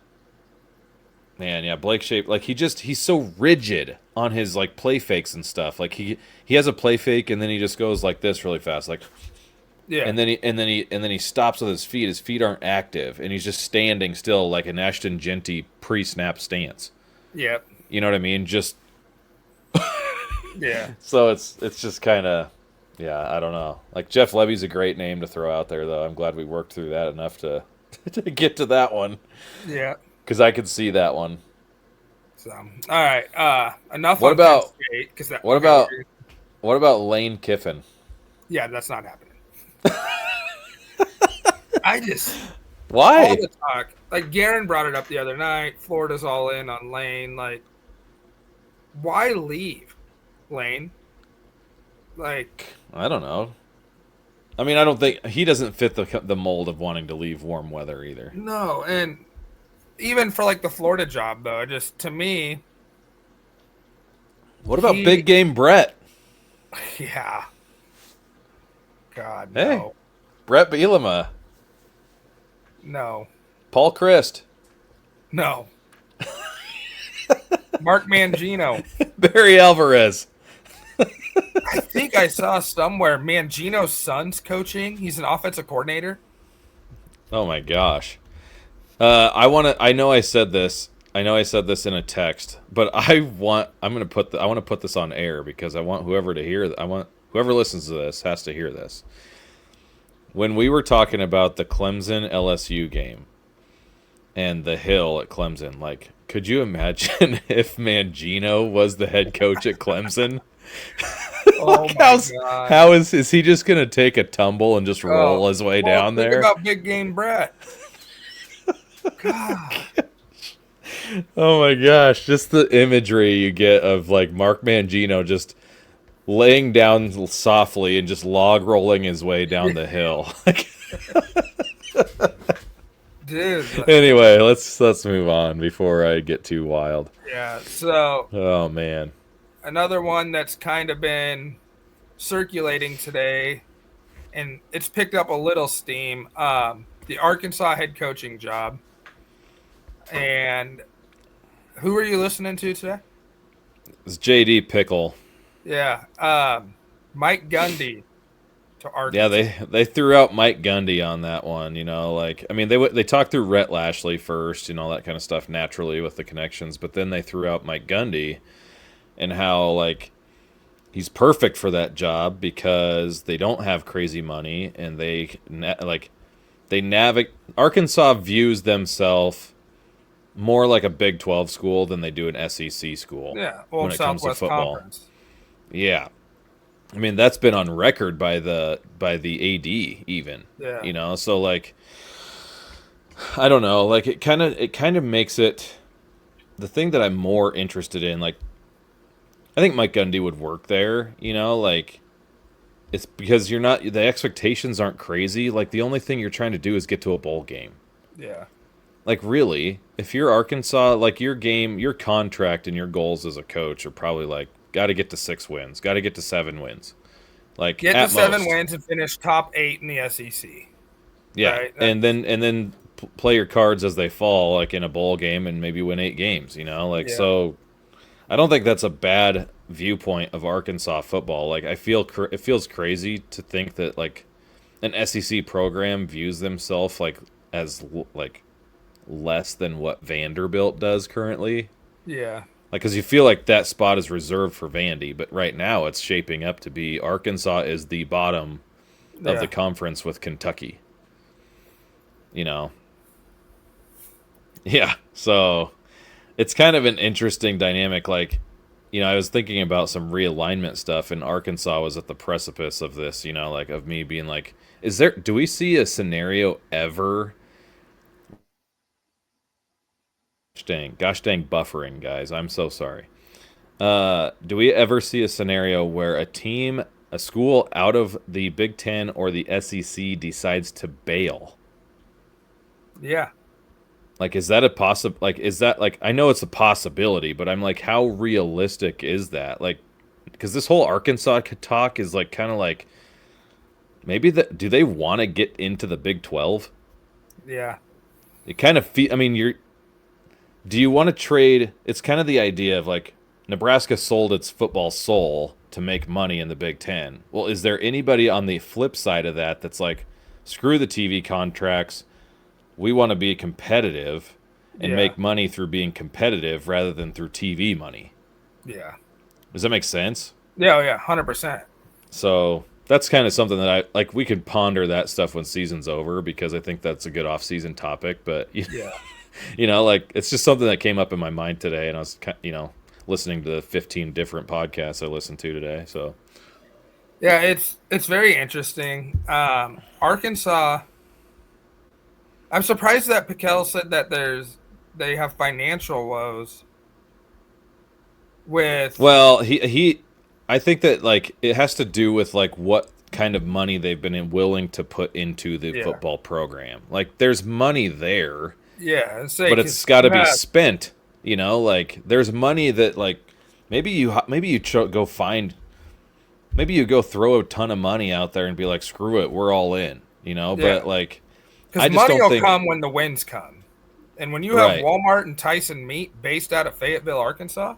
man, yeah, Blake Shape, like he's so rigid on his like play fakes and stuff. Like he has a play fake and then he just goes like this really fast, like, Yeah. and then he stops with his feet. His feet aren't active, and he's just standing still like an Ashton Genty pre-snap stance. Yeah. You know what I mean? Just Yeah. so it's just kind of yeah, I don't know. Like Jeff Levy's a great name to throw out there, though. I'm glad we worked through that enough to to get to that one Yeah. because I could see that one. So, all right. Enough What on Penn about State because that. what Okay, about what about Lane Kiffin? yeah, that's not happening. I just all Why? the talk. Like Garen brought it up the other night. Florida's all in on Lane. Like, why leave Lane? Like, I don't know. I mean, I don't think he doesn't fit the mold of wanting to leave warm weather either. no, and even for like the Florida job though, just to me, What about he big game Brett? yeah. God, Hey, no. Brett Bielema, No. Paul Christ, No. Mark Mangino. Barry Alvarez. I think I saw somewhere Mangino's son's coaching. He's an offensive coordinator. Oh my gosh. I want to. I know I said this. I know I said this in a text, but I'm gonna put. I want to put this on air because I want whoever to hear. I want whoever listens to this has to hear this. When we were talking about the Clemson LSU game and the Hill at Clemson, like, could you imagine if Mangino was the head coach at Clemson? Oh Like, my god. how is he just gonna take a tumble and just Oh, roll his way well, down think there? about big game Brett. God. Oh my gosh, just the imagery you get of like Mark Mangino just laying down softly and just log rolling his way down the hill. Dude. Anyway, let's move on before I get too wild. Yeah. So Oh man. another one that's kind of been circulating today, and it's picked up a little steam. The Arkansas head coaching job. And who are you listening to today? It's JD Pickle. Yeah. Mike Gundy to Yeah, Arkansas. they threw out Mike Gundy on that one, like I mean they talked through Rhett Lashley first, that kind of stuff naturally with the connections, but then they threw out Mike Gundy and how like he's perfect for that job because they don't have crazy money and Arkansas views themselves more like a Big 12 school than they do an SEC school Yeah. Well, when it comes to Southwest football. Conference. Yeah. I mean, that's been on record by the AD even. Yeah. So like I don't know, like it kind of makes it the thing that I'm more interested in, like I think Mike Gundy would work there, like it's because the expectations aren't crazy. Like the only thing you're trying to do is get to a bowl game. Yeah. Like really, if you're Arkansas, like your contract and your goals as a coach are probably like got to get to 6 wins, got to get to 7 wins. Like Get at to 7 most. wins and finish top 8 in the SEC. Yeah, Right? and then play your cards as they fall, like in a bowl game, and maybe win 8 games. Like Yeah. so. I don't think that's a bad viewpoint of Arkansas football. Like I feel it feels crazy to think that like an SEC program views themselves like as like less than what Vanderbilt does currently. Yeah. Like, because you feel like that spot is reserved for Vandy, but right now it's shaping up to be Arkansas is the bottom of the conference with Kentucky. Yeah, so it's kind of an interesting dynamic. Like, I was thinking about some realignment stuff, and Arkansas was at the precipice of this. Like of me being like, do we see a scenario ever? Gosh dang buffering, guys. I'm so sorry. Do we ever see a scenario where a school out of the Big Ten or the SEC decides to bail? Yeah. Like, is that a possible? Like, is that like? I know it's a possibility, but I'm like, how realistic is that? Like, because this whole Arkansas talk is like kind of like maybe do they want to get into the Big 12? Yeah. It kind of I mean, do you want to trade? It's kind of the idea of like Nebraska sold its football soul to make money in the Big Ten. Well, is there anybody on the flip side of that that's like, screw the TV contracts? We want to be competitive and Yeah. make money through being competitive rather than through TV money. Yeah. Does that make sense? Yeah. Yeah. 100%. So that's kind of something that I like. We could ponder that stuff when season's over because I think that's a good off-season topic. But Yeah. like it's just something that came up in my mind today, and I was listening to the 15 different podcasts I listened to today. So Yeah. It's very interesting. Arkansas. I'm surprised that Piquel said that they have financial woes with. well, I think that like it has to do with like what kind of money they've been willing to put into the Yeah. football program. Like there's money there, Yeah. but it's got to be spent. Like there's money that like maybe you go find, maybe you go throw a ton of money out there and be like, screw it, we're all in. Yeah. But like I Because just money don't will think come when the wins come. And when you have right. Walmart and Tyson Meat based out of Fayetteville, Arkansas,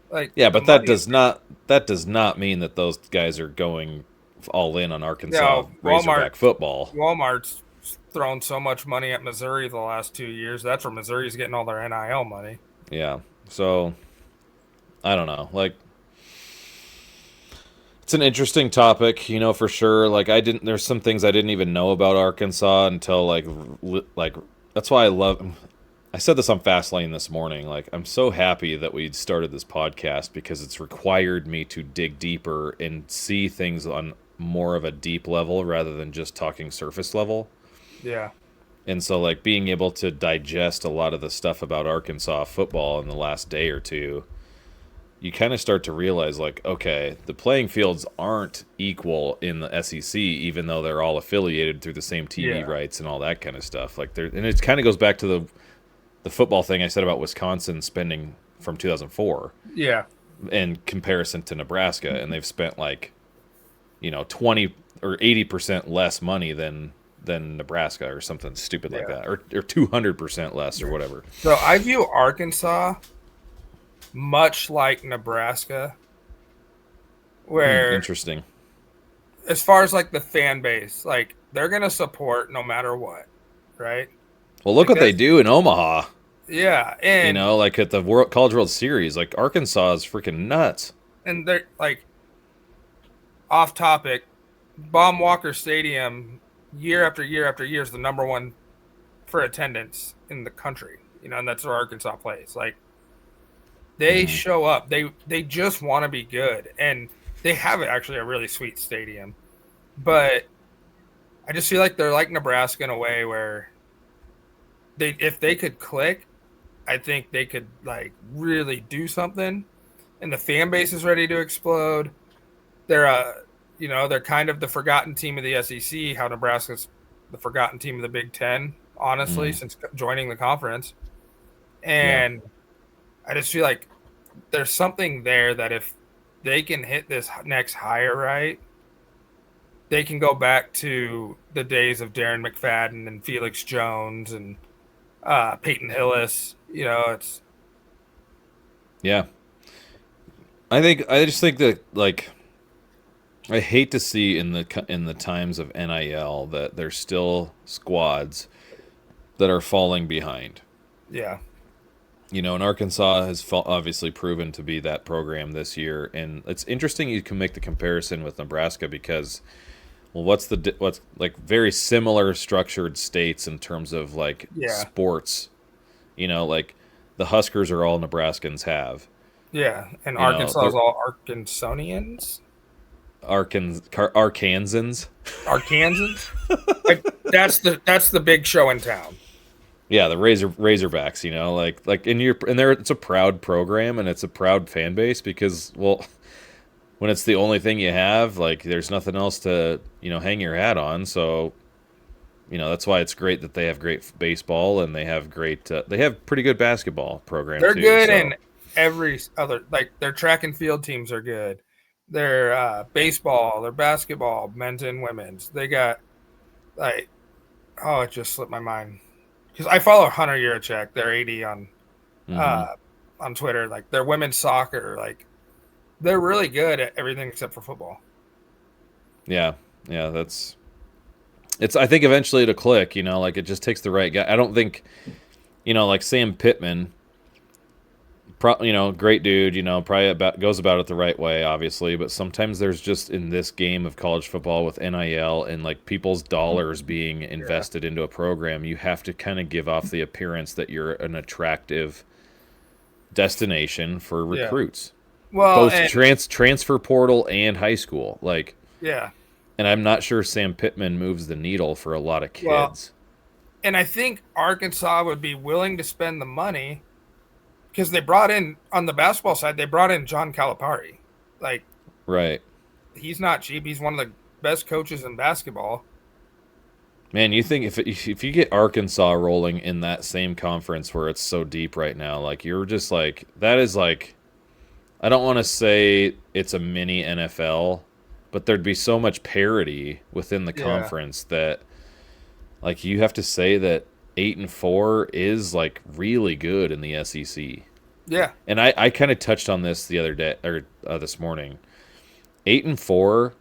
like Yeah, the but that money does not mean that those guys are going all in on Arkansas No, Razorback football. Walmart's thrown so much money at Missouri the last 2 years. That's where Missouri's getting all their NIL money. Yeah. So I don't know. Like it's an interesting topic, for sure. Like there's some things I didn't even know about Arkansas until like that's why I said this on Fastlane this morning. Like, I'm so happy that we started this podcast because it's required me to dig deeper and see things on more of a deep level rather than just talking surface level. Yeah. And so, like, being able to digest a lot of the stuff about Arkansas football in the last day or two, you kind of start to realize, like, okay, the playing fields aren't equal in the SEC, even though they're all affiliated through the same TV rights and all that kind of stuff. Like, and it kind of goes back to the football thing I said about Wisconsin spending from 2004. Yeah. In comparison to Nebraska, and they've spent like, 20 or 80% less money than Nebraska or something stupid like that, or 200% less or whatever. So I view Arkansas much like Nebraska, where interesting. As far as like the fan base, like they're gonna support no matter what, right? Well, look what they do in Omaha. Yeah, and like at the College World Series, like Arkansas is freaking nuts. And they're like off topic. Baum Walker Stadium, year after year after year, is the number one for attendance in the country. And that's where Arkansas plays. Like they show up. They just want to be good, and they have actually a really sweet stadium. But I just feel like they're like Nebraska in a way where if they could click, I think they could like really do something, and the fan base is ready to explode. They're they're kind of the forgotten team of the SEC, how Nebraska's the forgotten team of the Big Ten, honestly, since joining the conference. And I just feel like there's something there that if they can hit this next higher right, they can go back to the days of Darren McFadden and Felix Jones and Peyton Hillis. It's I just think that like I hate to see in the times of NIL that there's still squads that are falling behind. Yeah. And Arkansas has obviously proven to be that program this year, and it's interesting you can make the comparison with Nebraska because, well, what's like very similar structured states in terms of like sports, like the Huskers are all Nebraskans have. Yeah, and You know, Arkansas is the all Arkansonians, Arkansans. Arkansans. Like that's the big show in town. Yeah, the Razorbacks. You know, like and there it's a proud program and it's a proud fan base because well, when it's the only thing you have, like there's nothing else to hang your hat on. So that's why it's great that they have great baseball and they have pretty good basketball program They're too. good So in every other, like their track and field teams are good. Their baseball, their basketball, men's and women's. They got like, oh, it just slipped my mind because I follow Hunter Yurachek, their AD hmm uh, on Twitter. Like their women's soccer, like they're really good at everything except for football. yeah, yeah, it's. I think eventually it'll click. Like it just takes the right guy. I don't think like Sam Pittman. Great dude. Probably goes about it the right way, obviously. But sometimes there's just in this game of college football with NIL and like people's dollars being Yeah, invested into a program, you have to kind of give off the appearance that you're an attractive destination for yeah. recruits, Well, both and transfer portal and high school. Like, yeah, and I'm not sure Sam Pittman moves the needle for a lot of well, kids. and I think Arkansas would be willing to spend the money because they brought in on the basketball side. They brought in John Calipari. Like Right. he's not cheap. He's one of the best coaches in basketball. Man, you think if you get Arkansas rolling in that same conference where it's so deep right now, like you're just like that is like I don't want to say it's a mini NFL, but there'd be so much parity within the Yeah, conference that like you have to say that 8-4 is like really good in the SEC. yeah, And I kind of touched on this the other day or this morning. 8-4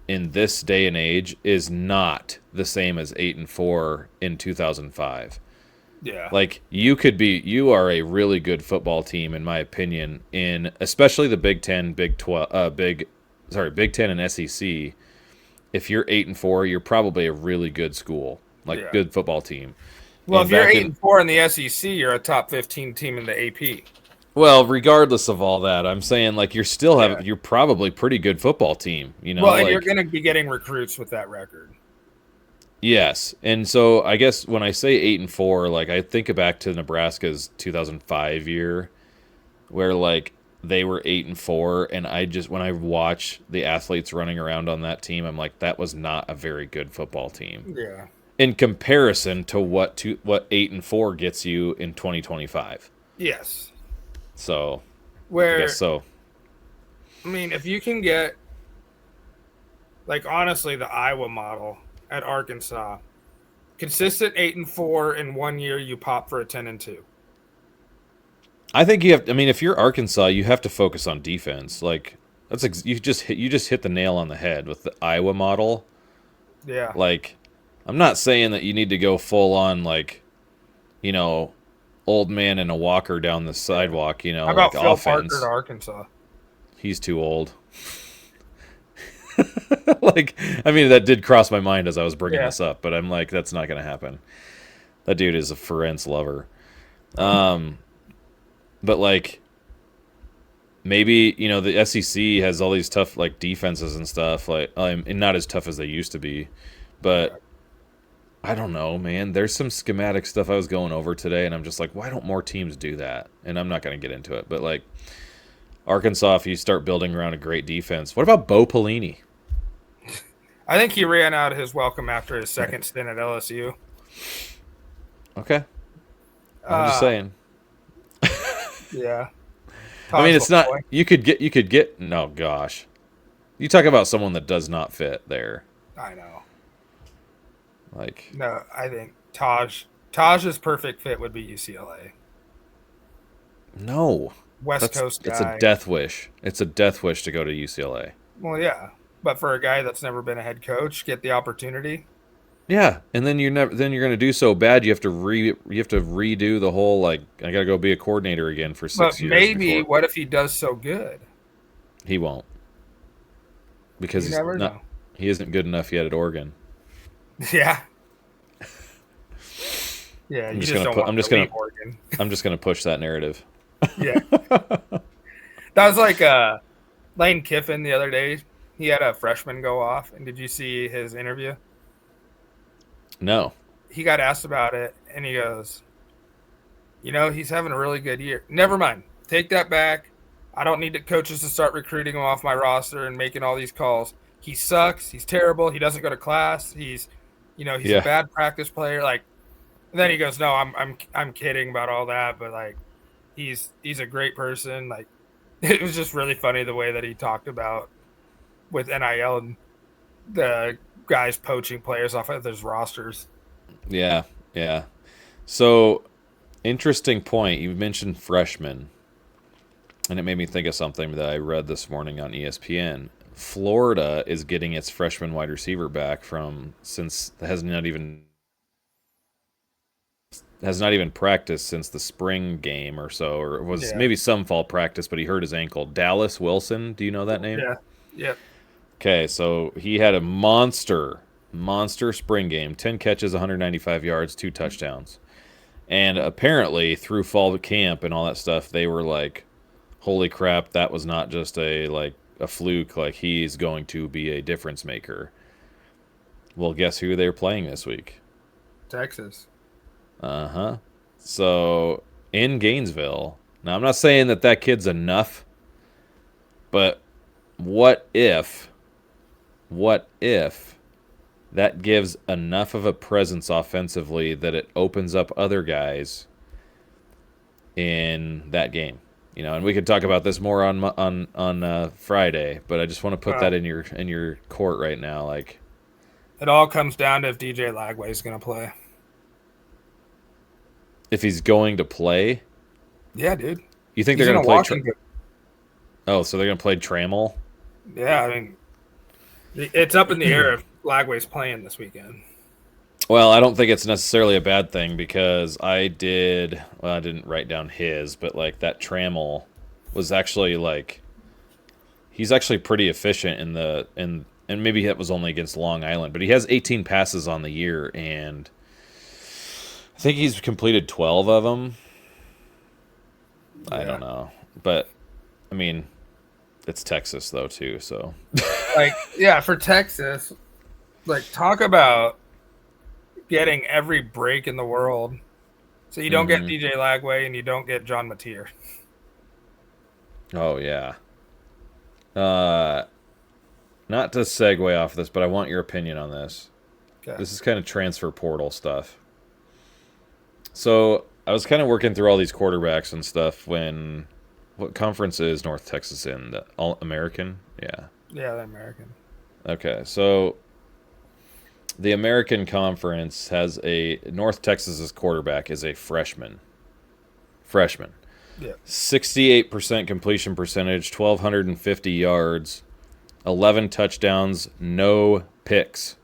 in this day and age is not the same as 8-4 in 2005. yeah. Like you are a really good football team in my opinion in especially the Big 10, Big 10 and SEC. If you're 8-4, you're probably a really good school, like Yeah. good football team. Well, And if you're back eight in and four in the SEC, you're a top 15 team in the AP. well, regardless of all that, I'm saying like Yeah. you're probably pretty good football team, Well, and you're like going to be getting recruits with that record. yes. And so I guess when I say 8-4, like I think back to Nebraska's 2005 year where like they were 8-4 and I just when I watch the athletes running around on that team, I'm like that was not a very good football team Yeah. in comparison to what 8-4 gets you in 2025. Yes. So, I guess Where so. I mean, if you can get like honestly the Iowa model at Arkansas, consistent 8-4 in 1 year, you pop for a 10-2. I think you have. I mean, if you're Arkansas, you have to focus on defense. Like you just hit the nail on the head with the Iowa model. Yeah. Like, I'm not saying that you need to go full on like, you know, old man in a walker down the Yeah. sidewalk. How Like about Phil Parker to offense. Arkansas? He's too old. Like, I mean, that did cross my mind as I was bringing Yeah. this up, but I'm like, that's not going to happen. That dude is a Ferenc lover. Oh, But like, maybe the SEC has all these tough like defenses and stuff like and not as tough as they used to be, yeah. but I don't know, man. There's some schematic stuff I was going over today, and I'm just like, why don't more teams do that? And I'm not going to get into it, but like Arkansas, if you start building around a great defense, what about Bo Pelini? I think he ran out of his welcome after his second stint at LSU. Okay, I'm just Uh, saying. yeah. I mean, Tom's it's not. boy. You could get. No, gosh, you talk about someone that does not fit there. I know. Like, No, I think Taj's perfect fit would be UCLA. no, West Coast it's a guy. death wish. It's a death wish to go to UCLA. Well, yeah. But for a guy that's never been a head coach, get the opportunity. Yeah, and then you're going to do so bad you have to redo the whole like I got to go be a coordinator again for But 6 years maybe before what if he does so good? he won't because You never know. he isn't good enough yet at Oregon. Yeah. Yeah, I'm you just just going to don't put want him to leave Oregon. I'm just going to push that narrative. Yeah. That was like Lane Kiffin the other day. He had a freshman go off, and did you see his interview? No. He got asked about it, and he goes, he's having a really good year. Never mind. Take that back. I don't need the coaches to start recruiting him off my roster and making all these calls. He sucks. He's terrible. He doesn't go to class. He's a Yeah. bad practice player. Like, and then he goes, no, I'm kidding about all that, but like, he's a great person. Like, it was just really funny the way that he talked about with NIL and the guys poaching players off of his rosters. Yeah. Yeah. So, interesting point. You mentioned freshmen, and it made me think of something that I read this morning on ESPN. Florida is getting its freshman wide receiver back from since has not even practiced since the spring game or so, or it was Yeah. maybe some fall practice, but he hurt his ankle. Dallas Wilson, do you know that name? Yeah. Yep. Okay, so he had a monster spring game, 10 catches, 195 yards, 2 touchdowns. And apparently through fall camp and all that stuff, they were like, holy crap, that was not just a fluke, like he's going to be a difference maker. Well, guess who they're playing this week? Texas. Uh-huh. So in Gainesville. Now I'm not saying that kid's enough, but what if that gives enough of a presence offensively that it opens up other guys in that game? And we could talk about this more on Friday, but I just want to put that Well, in your court right now. Like, it all comes down to if DJ Lagway is going to play. if he's going to play, Yeah, dude. you think He's they're in going a to play? walking good. Oh, so they're going to play Trammell? Yeah, I mean, it's up in the air if Lagway's playing this weekend. Well, I don't think it's necessarily a bad thing because I didn't write down his, but like that Trammell was actually like he's actually pretty efficient and maybe it was only against Long Island, but he has 18 passes on the year and I think he's completed 12 of them. I Yeah. don't know, but I mean, it's Texas though too, so Like, yeah, for Texas, like, talk about getting every break in the world. So you don't get hmm DJ Lagway and you don't get John Mateer. oh yeah. Uh, Not to segue off this, but I want your opinion on this. Okay. This is kind of transfer portal stuff. So I was kind of working through all these quarterbacks and stuff when what conference is North Texas in? The All American? Yeah. Yeah, the American. Okay. So the American Conference has a North Texas's quarterback is a freshman. Freshman. Yeah. 68% completion percentage, 1,250 yards, 11 touchdowns, no picks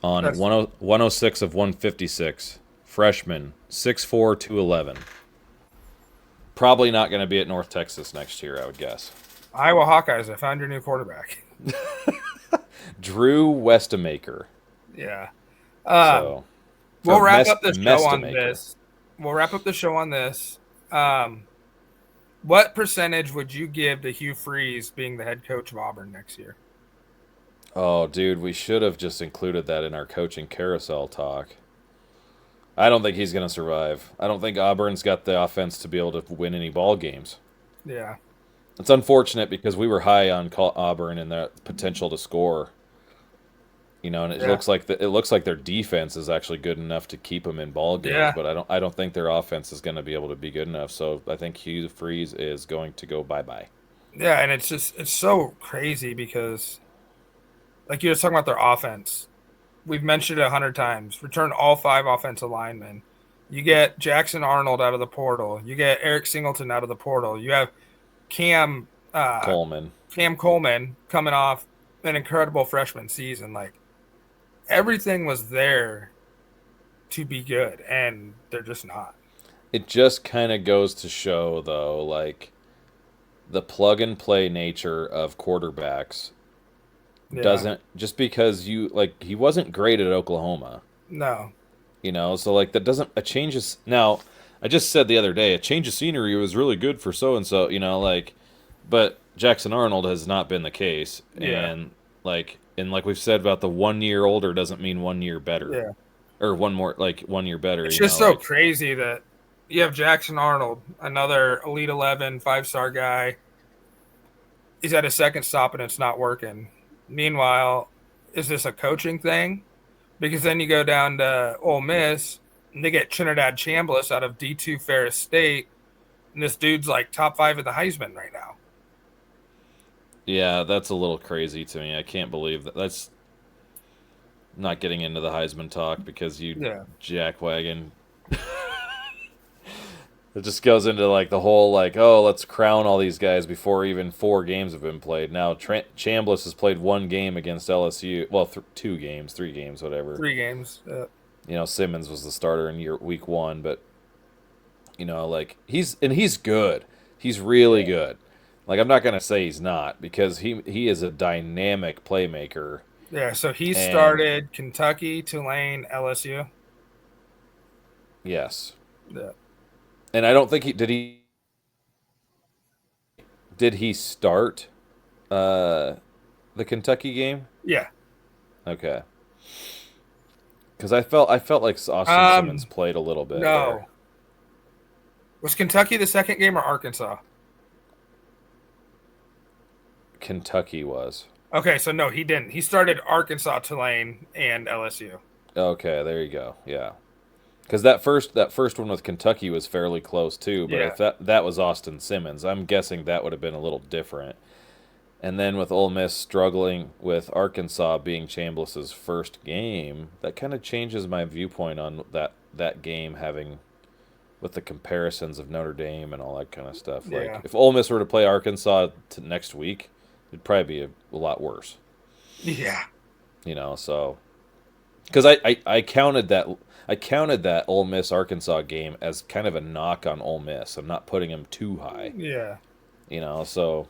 on That's 106 of 156. Freshman, 6'4", 211. Probably not going to be at North Texas next year, I would guess. Iowa Hawkeyes. I found your new quarterback. Drew Westamaker. Yeah. So, We'll or wrap up the show on Mestamaker. this. We'll wrap up the show on this. What percentage would you give to Hugh Freeze being the head coach of Auburn next year? Oh, dude, we should have just included that in our coaching carousel talk. I don't think he's going to survive. I don't think Auburn's got the offense to be able to win any ball games. Yeah. It's unfortunate because we were high on Auburn and the potential to score. And it Yeah. looks like their defense is actually good enough to keep them in ball games, Yeah. but I don't think their offense is going to be able to be good enough. So I think Hugh Freeze is going to go bye-bye. Yeah, and it's so crazy because, like you were talking about their offense. We've mentioned it 100 times. Return all 5 offensive linemen. You get Jackson Arnold out of the portal. You get Eric Singleton out of the portal. You have Cam Coleman. Coleman coming off an incredible freshman season. Like, everything was there to be good, and they're just not. It just kind of goes to show, though, like the plug and play nature of quarterbacks Yeah. doesn't just because he wasn't great at Oklahoma, No. so like that doesn't a changes now. I just said the other day, a change of scenery was really good for so and so, but Jackson Arnold has not been the case, Yeah. and like we've said about the 1 year older doesn't mean 1 year better, Yeah. or 1 year better, It's just so crazy that you have Jackson Arnold, another Elite 11 5-star guy. He's at his second stop and it's not working. Meanwhile, is this a coaching thing? Because then you go down to Ole Miss and they get Trinidad Chambliss out of D2 Ferris State, and this dude's like top 5 in the Heisman right now. Yeah, that's a little crazy to me. I can't believe that. That's not getting into the Heisman talk because you Yeah. jackwagon. It just goes into like the whole like, oh, let's crown all these guys before even 4 games have been played. Now Chambliss has played 1 game against LSU. Well, 2 games, 3 games, whatever. 3 games. Simmons was the starter in week 1, but like he's good. He's really good. Like I'm not gonna say he's not because he is a dynamic playmaker. Yeah, so he And started Kentucky, Tulane, LSU. yes, Yeah. and I don't think did he start the Kentucky game? Yeah. Okay, because I felt like Austin Simmons played a little bit. No. There. Was Kentucky the second game or Arkansas? Kentucky was. Okay, so no, he didn't. He started Arkansas, Tulane, and LSU. Okay, there you go. Yeah. Because that first one with Kentucky was fairly close too, but Yeah. if that was Austin Simmons, I'm guessing that would have been a little different. And then with Ole Miss struggling with Arkansas being Chambliss's first game, that kind of changes my viewpoint on that game having with the comparisons of Notre Dame and all that kind of stuff. Yeah. Like if Ole Miss were to play Arkansas next week, it'd probably be a lot worse. Yeah. So because I counted that Ole Miss Arkansas game as kind of a knock on Ole Miss. I'm not putting them too high. Yeah. So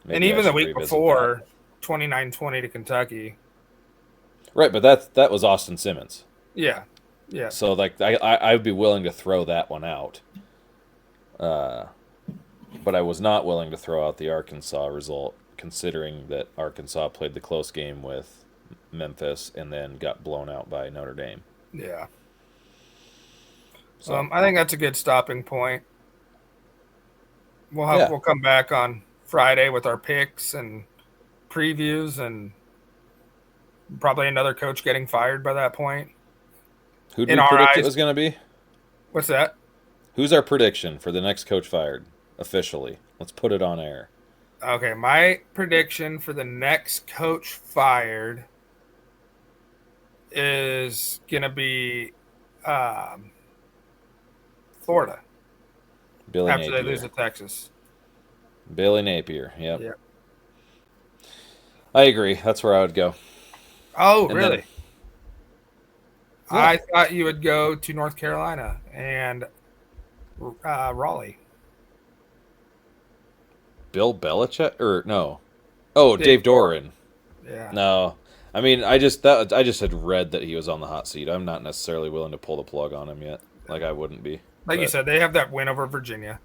And even the week before, 29-20 to Kentucky. Right, but that was Austin Simmons. Yeah. Yeah. So like I'd be willing to throw that one out. But I was not willing to throw out the Arkansas result, considering that Arkansas played the close game with Memphis and then got blown out by Notre Dame. Yeah. So I think that's a good stopping point. We'll come back on Friday with our picks and previews and probably another coach getting fired by that point. Who did we predict it was going to be? What's that? Who's our prediction for the next coach fired officially? Let's put it on air. Okay, my prediction for the next coach fired is going to be Florida. Billy after Napier. They lose to Texas. Billy Napier, yep. Yep. I agree. That's where I would go. Oh, really? I thought you would go to North Carolina and Raleigh. Bill Belichick or no? Oh, Dave Doran. Yeah. No, I mean I just had read that he was on the hot seat. I'm not necessarily willing to pull the plug on him yet. Like I wouldn't be. You said, they have that win over Virginia.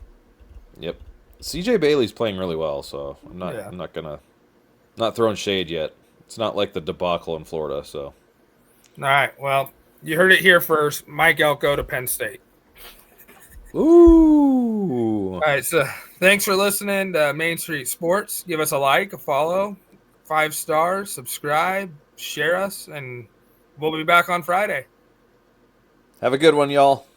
Yep. CJ Bailey's playing really well, so I'm not throwing shade yet. It's not like the debacle in Florida, so. All right. Well, you heard it here first. Mike Elko to Penn State. Ooh. All right. So thanks for listening to Main Street Sports. Give us a like, a follow, 5 stars, subscribe, share us, and we'll be back on Friday. Have a good one, y'all.